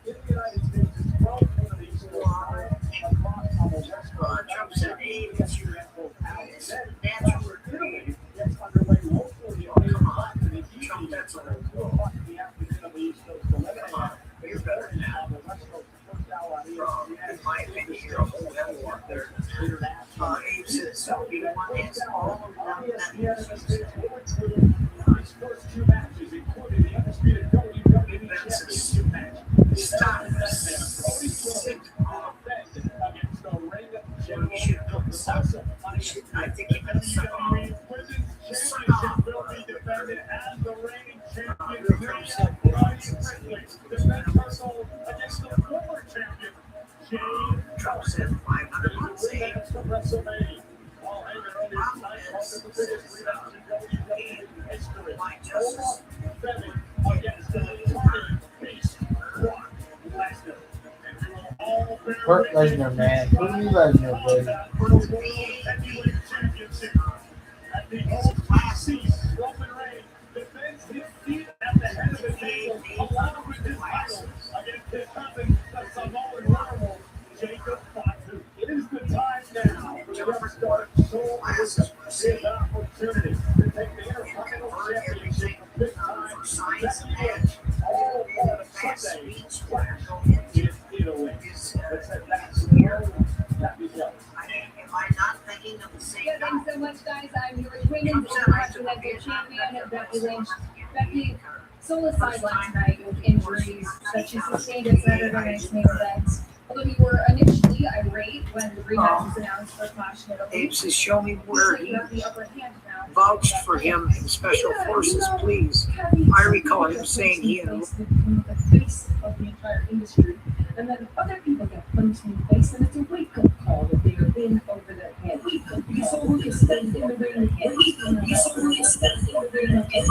In the United States, it's 12 communities live across on the West Coast. Trump said, hey, it's your Natural Italy gets underway locally on the clock to the east. Trump, that's what I'm doing. The afternoon on the East Coast, 11 o'clock. You're better now. The West Coast, the first hour on ESPN. In my opinion, you're a whole hell of a lot better than that. Abe says, so you want to answer all of them. These first 2 matches, including the undisputed WWE Championship match. Stop. Against the Ring General. I think you can suck off. Championship will be defended as the reigning champion. Ryan Quigley defends herself against the former champion, Jade Trump said 500 months. That's from WrestleMania. While Hager earlier tonight called it the biggest rebound in WWE history. Omos defending against the returning Beast Brock Hurt Lesnar, man. Who do you Lesnar, buddy? Heavyweight championship. At the OPC, Roman Reigns defends his seat at the head of the table, along with his title against his cousin, the Samoan Werewolf, Jacob Fatu. It is the time now for the upstart Soul Wisdom. His opportunity to take the Intercontinental Championship from big time WWE. All on Sunday. Splash in Italy. Let's head back to the world. Happy show. Am I not thinking of the same Yeah, thanks so much, guys. I'm your women's Intercontinental Champion, Becky Lynch. Becky, solo sidelined tonight with injuries that she sustained at Saturday night's main event. Although we were initially irate when the rematch was announced for Clash in Italy. Abe says, show me where he You have the upper hand now. vouched for him in Special Forces, please. I recall him saying he had become the face of the entire industry, and then other people get punched in the face, and it's a wake-up call that they are in over their head. You saw who gets spent in the ring again. You saw who gets spent in the ring again.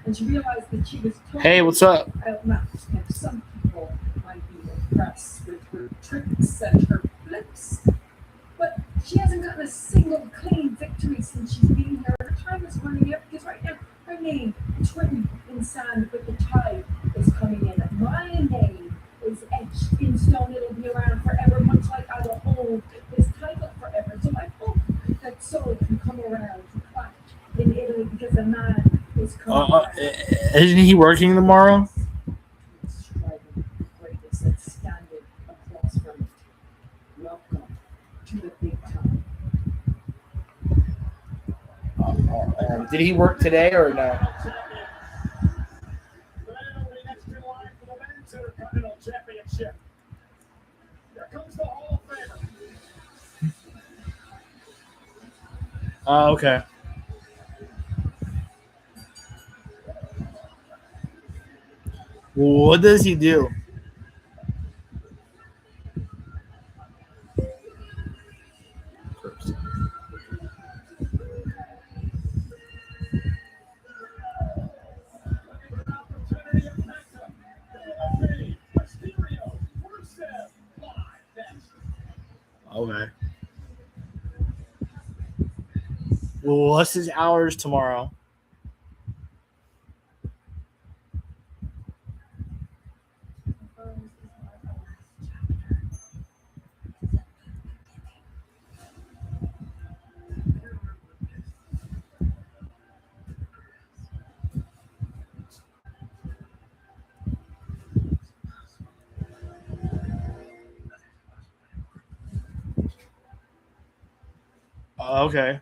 And she realized that she was totally Hey, what's up? outmatched, and some people might be impressed with her tricks and her flips, but she hasn't gotten a single clean victory since she's been here. Her time is running out because right now her name is written in sand, but the tide is coming in. My name is etched in stone. It'll be around forever, much like I will hold this title forever. So I hope that Soul can come around to Clash in Italy because the man is coming around. Isn't he working tomorrow? Striving greatness and standing across from it. Welcome to the big time. Did he work today or no? Intercontinental Championship. Here comes the Hall of Famer. Oh, okay. What does he do? Okay. Well, what's his hours tomorrow? Okay.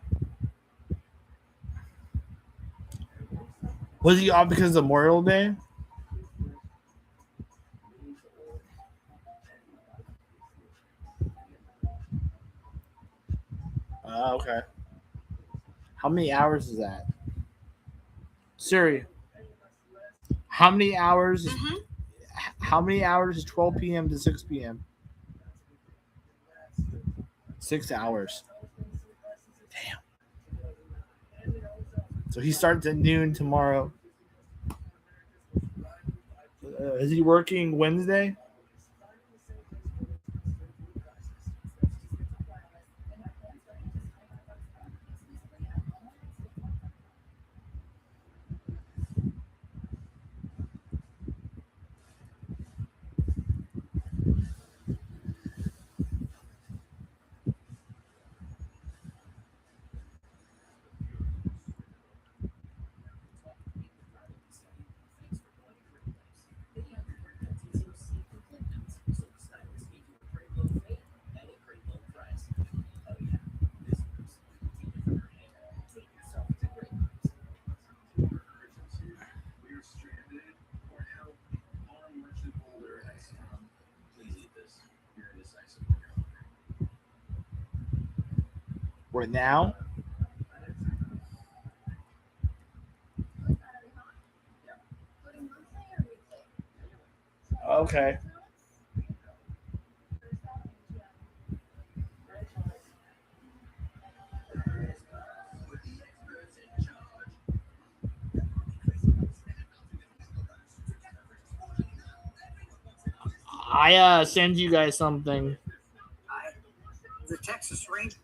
Was he off because of Memorial Day? Okay. How many hours is that? Siri, how many hours? How many hours is 12 p.m. to 6 p.m.? 6 hours. Damn. So he starts at noon tomorrow. Is he working Wednesday? Right now? Okay. I send you guys something. The Texas Rangers.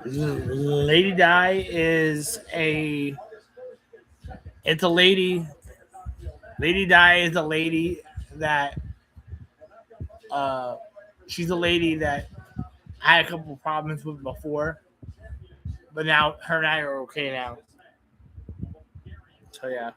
Lady Di is a. It's a lady. Lady Di is a lady that. She's a lady that I had a couple problems with before, but now her and I are okay now. So yeah.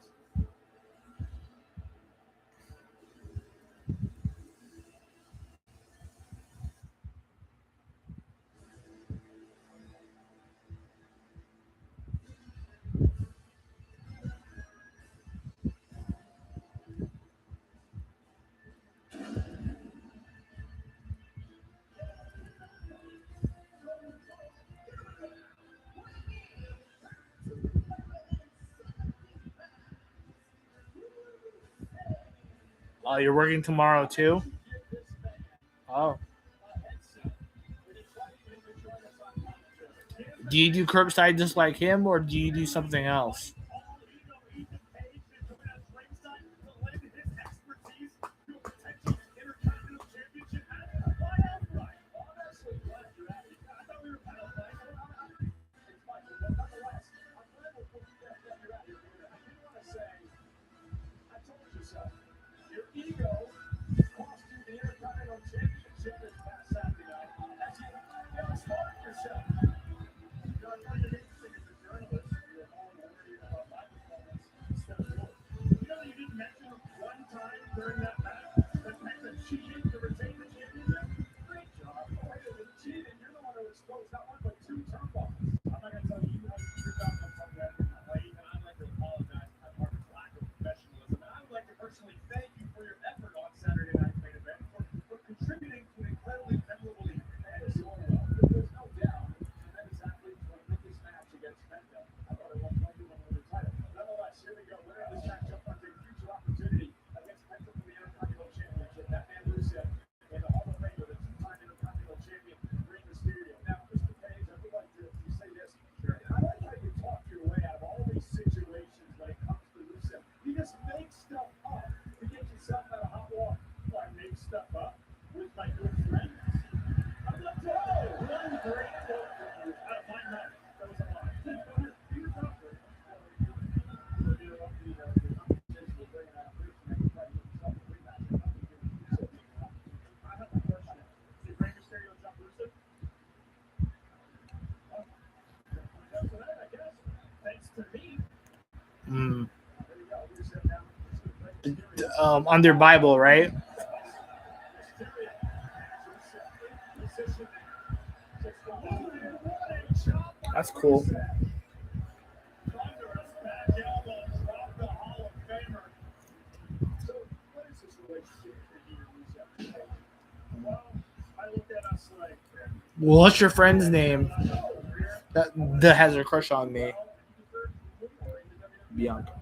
Oh, you're working tomorrow too? Oh. Do you do curbside just like him, or do you do something else? On their Bible, right? That's cool. What's your friend's name that has a crush on me? Bianca.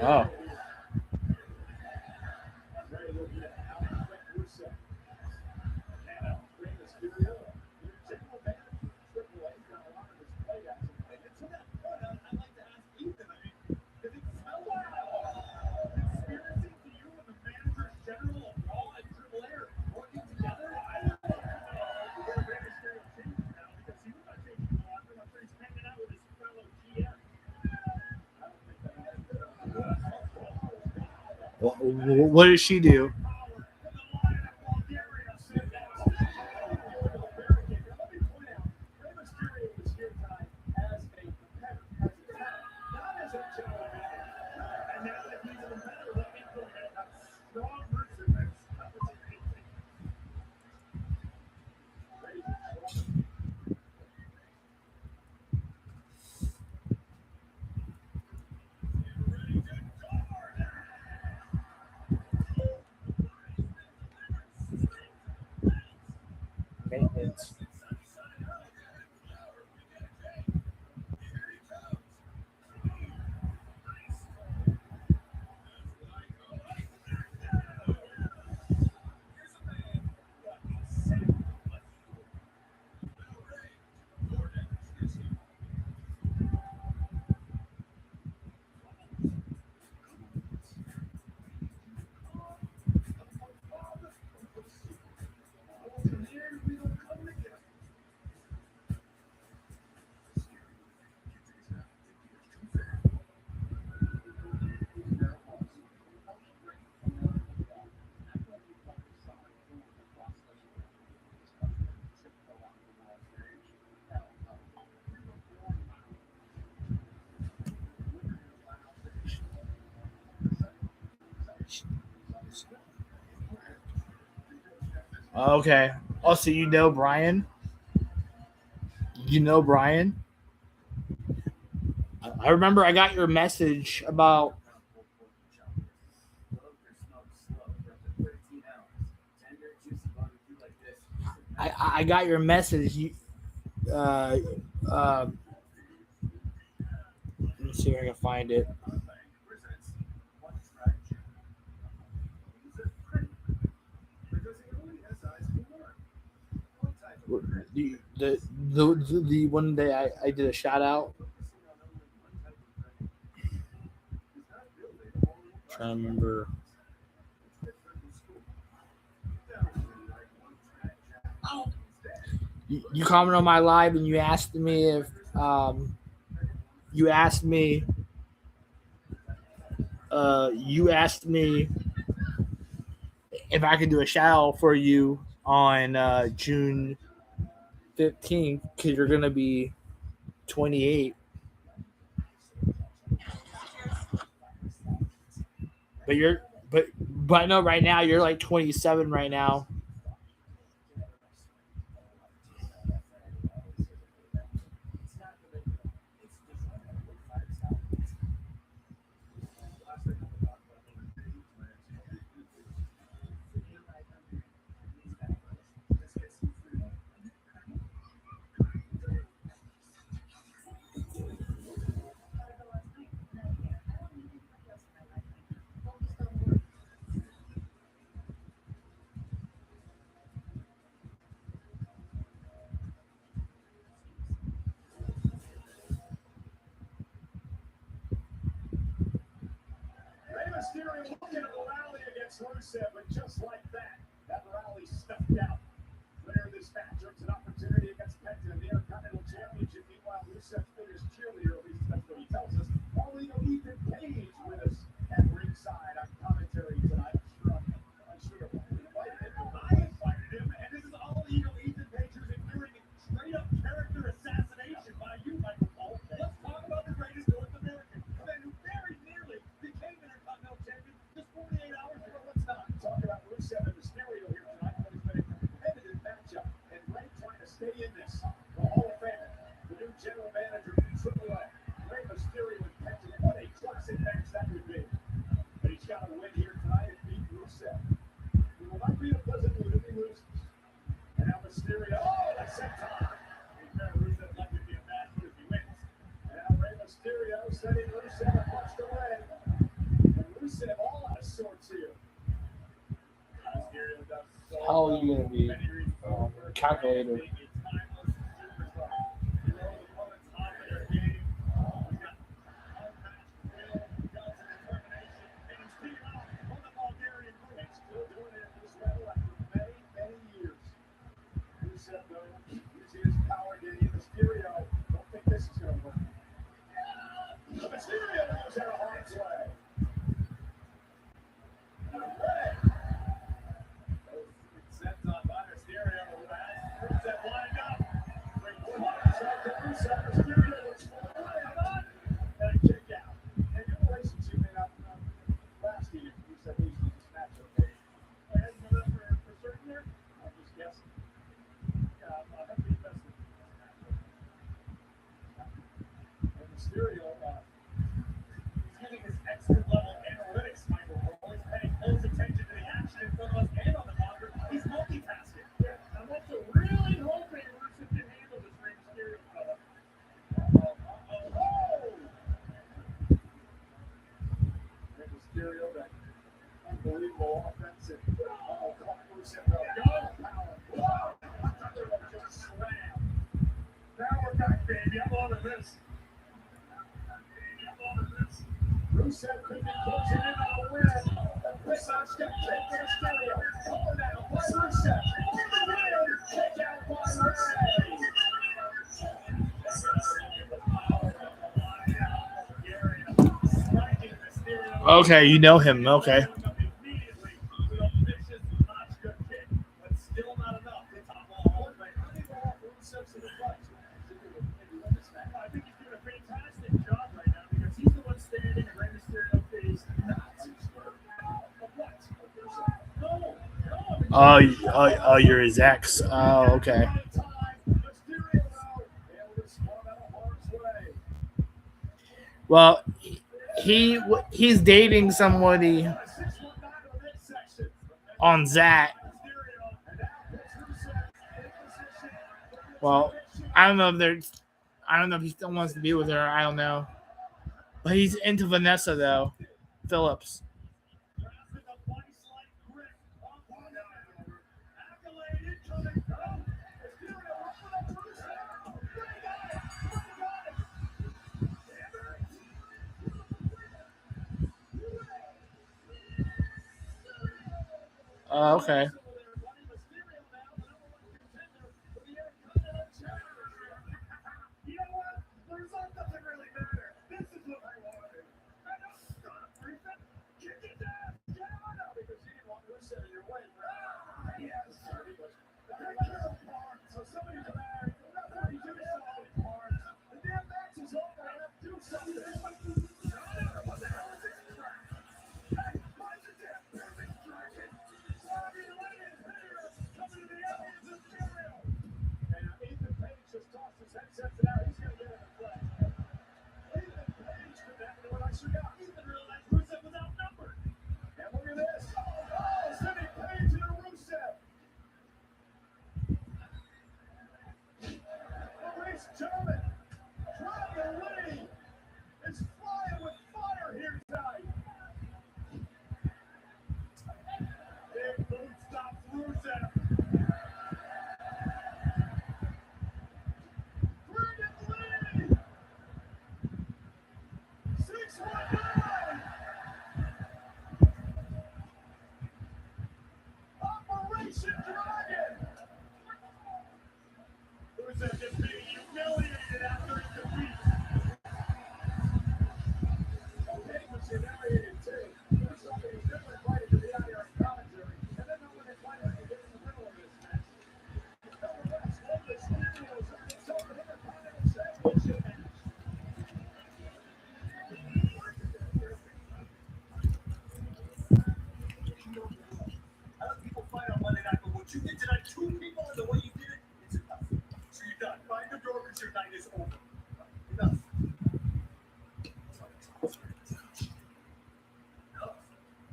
Oh. What does she do? maintenance. Okay. Also, you know Brian? You know Brian? I remember I got your message about. I got your message. Let me see if I can find it. The one day I did a shout out. Trying to remember. You commented on my live and you asked me if you asked me if I could do a shout out for you on June 15th because you're gonna be 28. But I know right now you're like 27 right now. Rey Mysterio looking at a rally against Rusev, but just like that rally stuffed out. Winner of this match earns an opportunity against Penta in the Intercontinental Championship. Meanwhile, Rusev's biggest cheerleader, at least that's what he tells us, All Ethan Page with us at ringside on commentary tonight. I'm sure I invited him, and this is All Ethan Page who's enduring straight-up character assassination by you, Michael Cole. Let's talk about the greatest North American, the man who very nearly became Intercontinental Champion just 48 hours ago. Let's not talk about Rusev and Mysterio here tonight, but it's been a competitive matchup, and Rey trying to stay in this. The Hall of Famer, the new general manager of AAA, Rey Mysterio and Penta. What a classic match that would be. But he's got to win here tonight and beat Rusev. He will not be a pleasant mood if he loses. And now Mysterio, that's set time. Rusev like to be a bad mood if he wins. And now Rey Mysterio setting Rusev a punched away. And Rusev all out of sorts here. How are you gonna be calculated? Mysterio knows how to hard play. Set on by Mysterio. Rusev lined up. Mysterio looks for the line. And a kick out. And your relationship may not last you. Rusev loses this match, okay? And for certain here, I'm just guessing. Yeah, I have to be best. And Mysterio, he's using his expert level analytics, Michael Cole. He's paying close attention to the action in front of us and on the monitor. He's multitasking. Yeah, and what's a really Rusev could be closing in on a win. Chris Arch got kicked to the stereo. Up and down. What's Rusev? In the win. Kick out by Ray. Okay, you know him. Okay. Oh, you're his ex. Oh, okay. Well, he's dating somebody on Zach. Well, I don't know if he still wants to be with her. I don't know. But he's into Vanessa though, Phillips. Okay.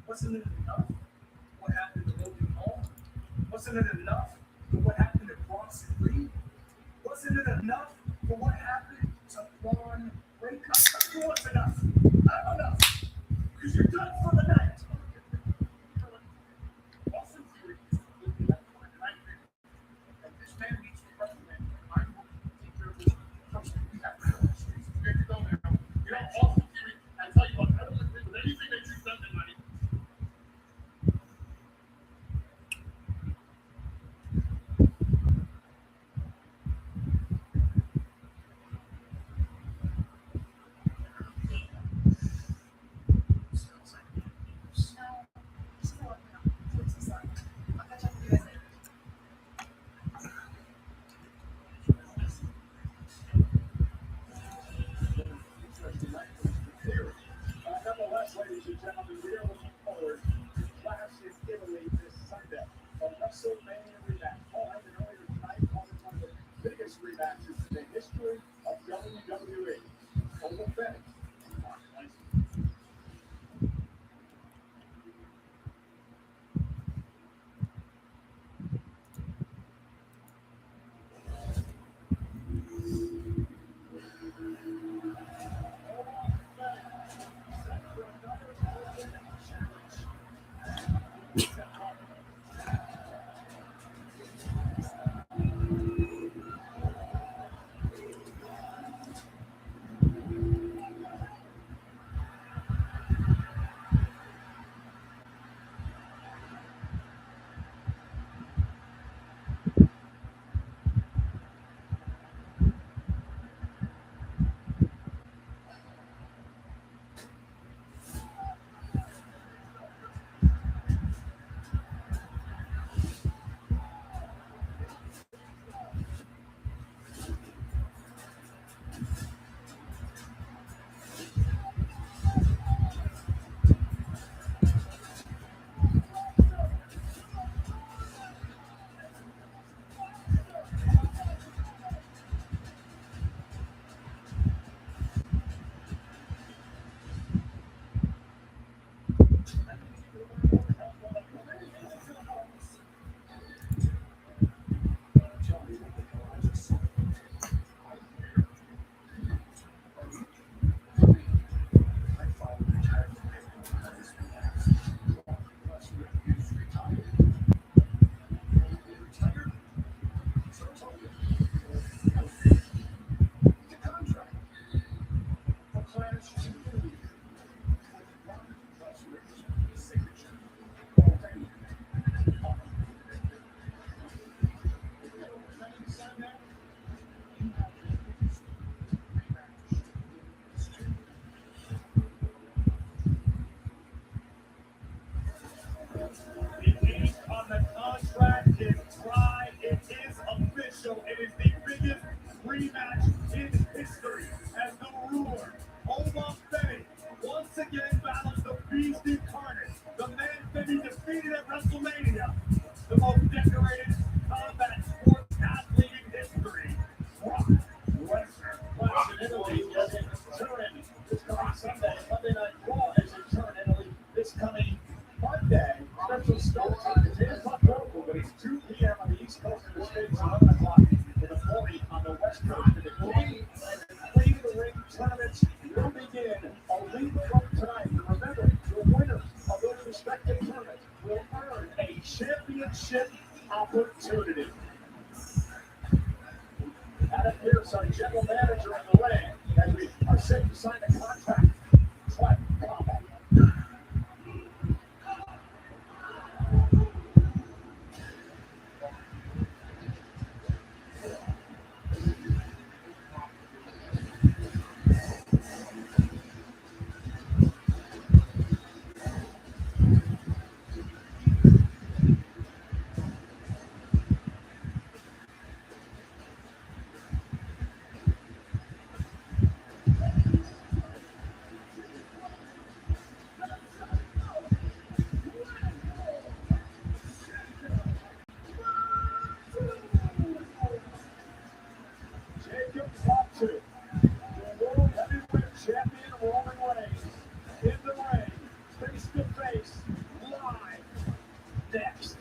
Wasn't it enough? What happened to Logan Paul? Wasn't it enough for what happened to Bronson Reed? Wasn't it enough for what happened to Juan Breakup? It was enough. Not enough. Because you're done for the night. Austin Theory is completely unemployed, and I agree. And this man needs to recommend I'm going to take care of this. Trust me, we have to go on the streets. We have to go now. You know, Austin Theory, I tell you what, I don't agree with anything that you've done tonight. Nonetheless, ladies and gentlemen, we are looking forward to Clash in Italy this Sunday. A WrestleMania rematch. Paul had it earlier tonight, called it one of the biggest rematches in the history of WWE. Oval finish. South in the States, 11 o'clock with a 40 on the West Coast. And the Queen of the Ring tournaments will begin a week from tonight. Remember, the winners of those respective tournaments will earn a championship opportunity. Adam Pierce, our general manager in the ring, as we are set to sign a contract. Track combat. Jacob Fatu, the world heavyweight champion Roman Reigns, in the ring, face to face, live, next.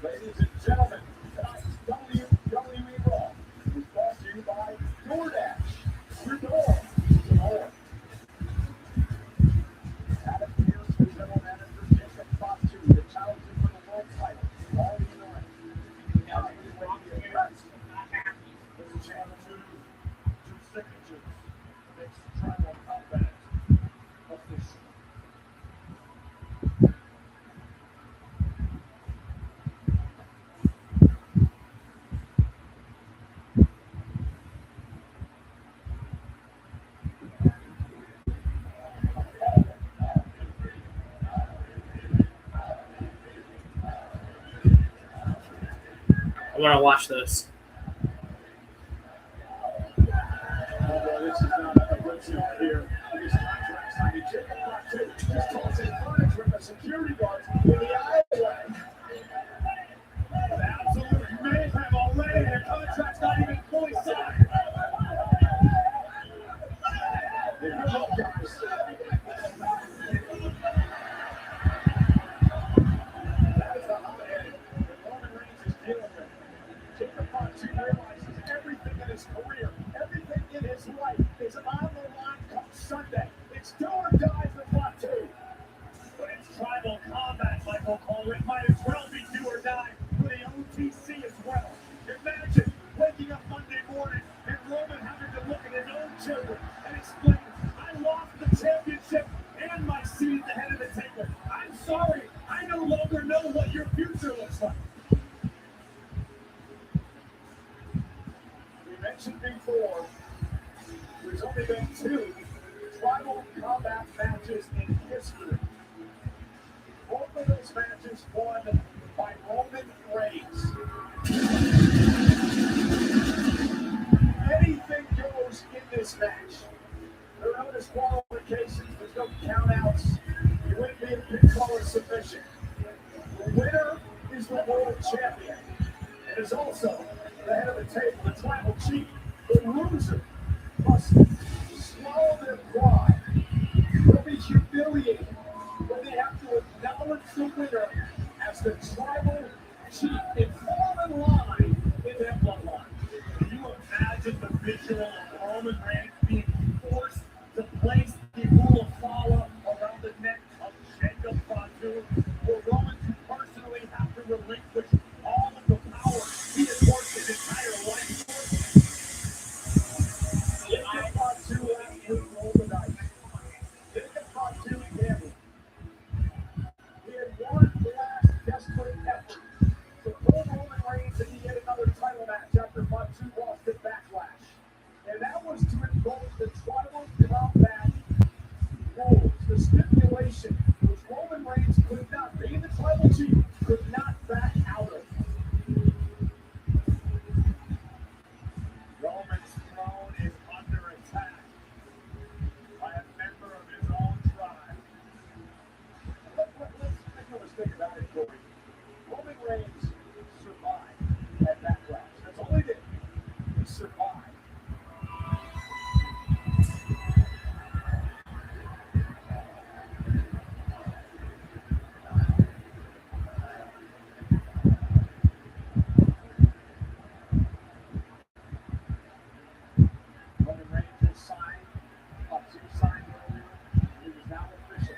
Ladies and gentlemen, tonight's WWE Raw is brought to you by DoorDash. Your door to more. Adam Pierce, the general manager, Jacob Fatu, the challenger for the world title, all in the ring. Now, we want to get back. There's a channel two signatures. Makes tribal combat official. I want to watch this. Although this is not a good deal here. His contract signed Jacob Fatu just tossing furniture with a security guard in the alleyway. Absolute mayhem already. his career. Everything in his life is on the line come Sunday. It's do or die for Fatu. But it's tribal combat, Michael Cole. It might as well be do or die for the OTC as well. Imagine waking up Monday morning and Roman having to look at his own children and explain, I lost the championship and my seat at the head of the table. I'm sorry, I no longer know what your future looks like. We mentioned before, there's only been 2 tribal combat matches in history. Both of those matches won by Roman Reigns. Anything goes in this match. There are no disqualifications, there's no countouts. You wouldn't be a big color submission. The winner is the world champion. And is also the head of the table, the tribal chief. The loser must swallow their pride. They'll be humiliated when they have to acknowledge the winner as the tribal chief and fall in line in their bloodline. Can you imagine the visual of Roman Reigns being forced to place the rule of Fala around the neck of Jacob Fatu, or Roman to personally have to relinquish all of the power he has worked his entire life for? Jacob Fatu actually rolled the dice. Jacob Fatu gambled. He had one last desperate effort to pull Roman Reigns into yet another title match after Fatu lost at Backlash. And that was to invoke the tribal combat rules, the stipulation which Roman Reigns could not, being the tribal chief, could not back out of. Roman's throne is under attack by a member of his own tribe. Let's make no mistake about it, Corey. Roman Reigns survived at Backlash. That's all he did. He survived. Roman Reigns is signed. Fatu signed earlier. He was now official.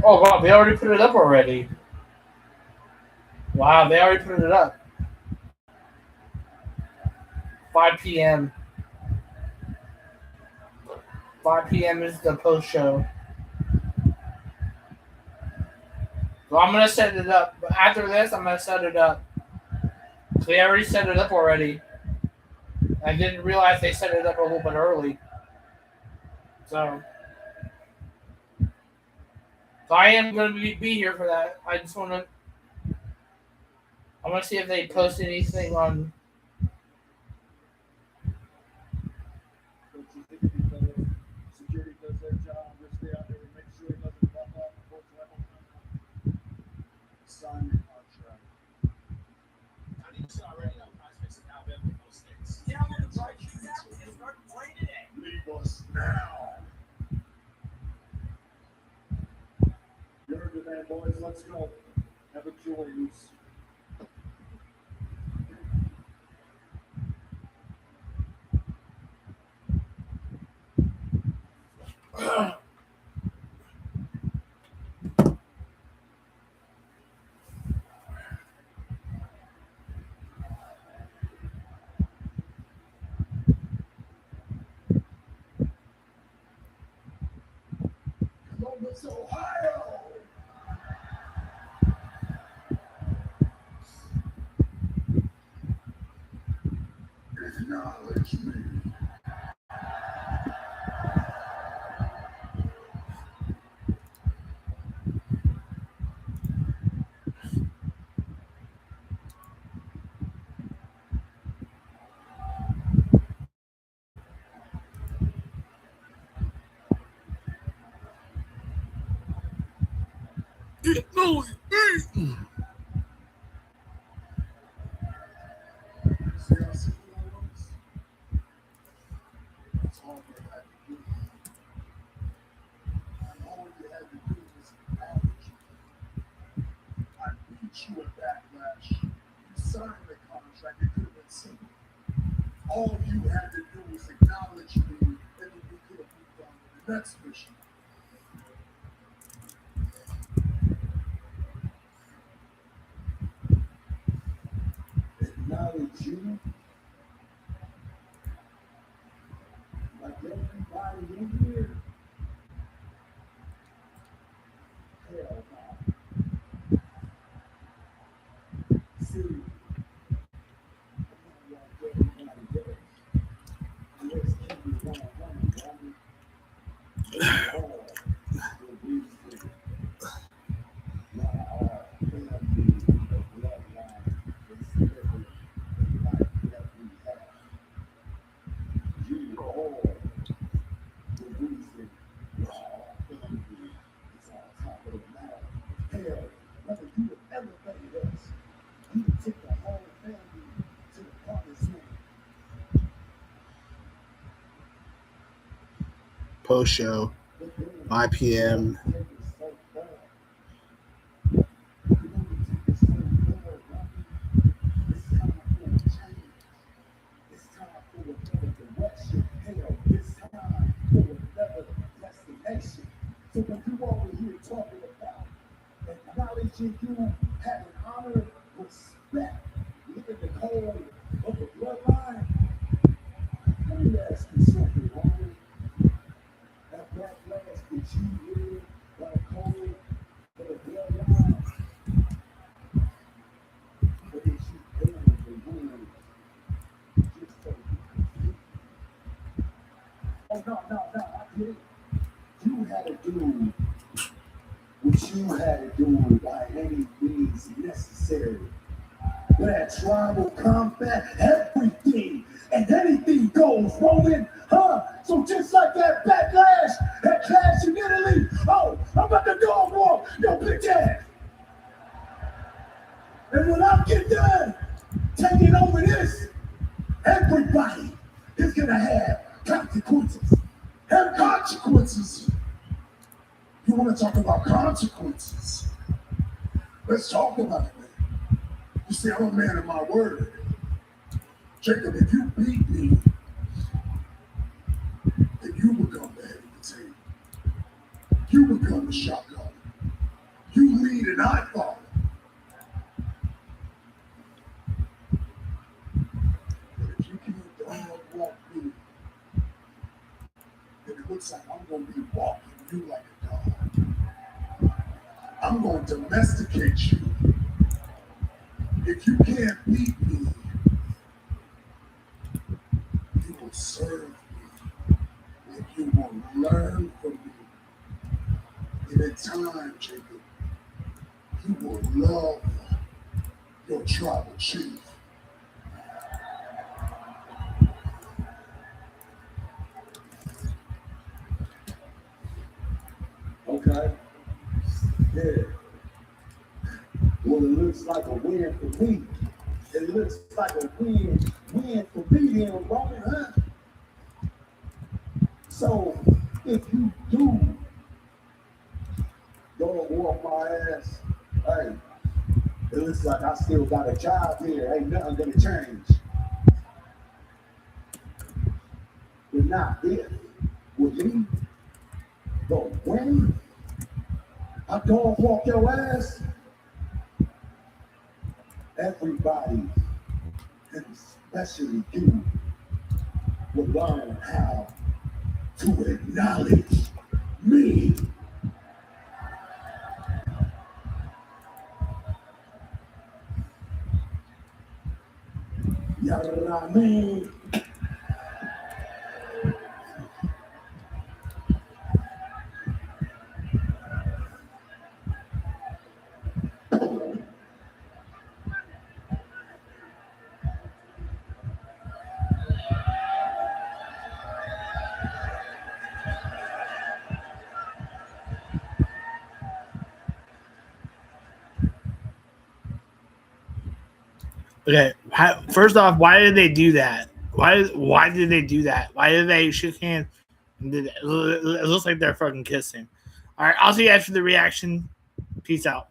Oh wow, they already put it up already. Wow, they already put it up. 5 p.m. 5 p.m. is the post show. So I'm gonna set it up. But after this, I'm gonna set it up. They already set it up already. I didn't realize they set it up a little bit early. So I am gonna be here for that. I just wanna see if they post anything on. Don't you think it'd be better if security does their job, which they out there and make sure it doesn't drop off before travel? Sign your contract. How do you see already on prospects in Alabama and most states? Download the Bright Shoes app and start playing today. Leave us now. You heard the man, boys. Let's go. Have a joy, Moose. Columbus, Ohio. Acknowledge me. Acknowledge me. See how simple that was? That's all they had to do. And all you had to do was acknowledge me. I beat you at Backlash. You signed the contract. contract, it could have been simple. All you had to do was acknowledge me, and then we could have moved on to the next mission. Acknowledge you, like everybody in here. Hell no. See, Post show, 5 p.m. So when you over here talking about acknowledging you, having honor, respect, living the code of the bloodline, let me ask you something, homie. That backlash that you live by the code of the bloodline, or did you bend the rules just so you could? Oh, no, I get it. You had to do what you had to do by any means necessary. With that tribal combat, everything and anything goes, Roman, huh? So just like that backlash, that clash in Italy, oh, I'm about to dog walk your bitch ass. And when I get done taking over this, everybody is gonna have consequences. Have consequences. You want to talk about consequences? Let's talk about it, man. You see, I'm a man of my word. Jacob, if you beat me, then you become the head of the team. You become the shotgun. You lead and I follow. But if you can't dog walk me, then it looks like I'm going to be walking you like a dog. I'm going to domesticate you. If you can't beat me, you will serve me. And you will learn from me. And in time, Jacob, you will love your tribal chief. Okay? Yeah. Well, it looks like a win for me. It looks like a win for me then, Roman, huh? So, if you do go and whoop my ass, hey, it looks like I still got a job here. Ain't nothing gonna change. But not if, with me, but when I go and walk your ass, everybody, and especially you, will learn how to acknowledge me. You know what I mean? Okay, first off, why did they do that? Why did they do that? Why did they shake hands? It looks like they're fucking kissing. All right, I'll see you after the reaction. Peace out.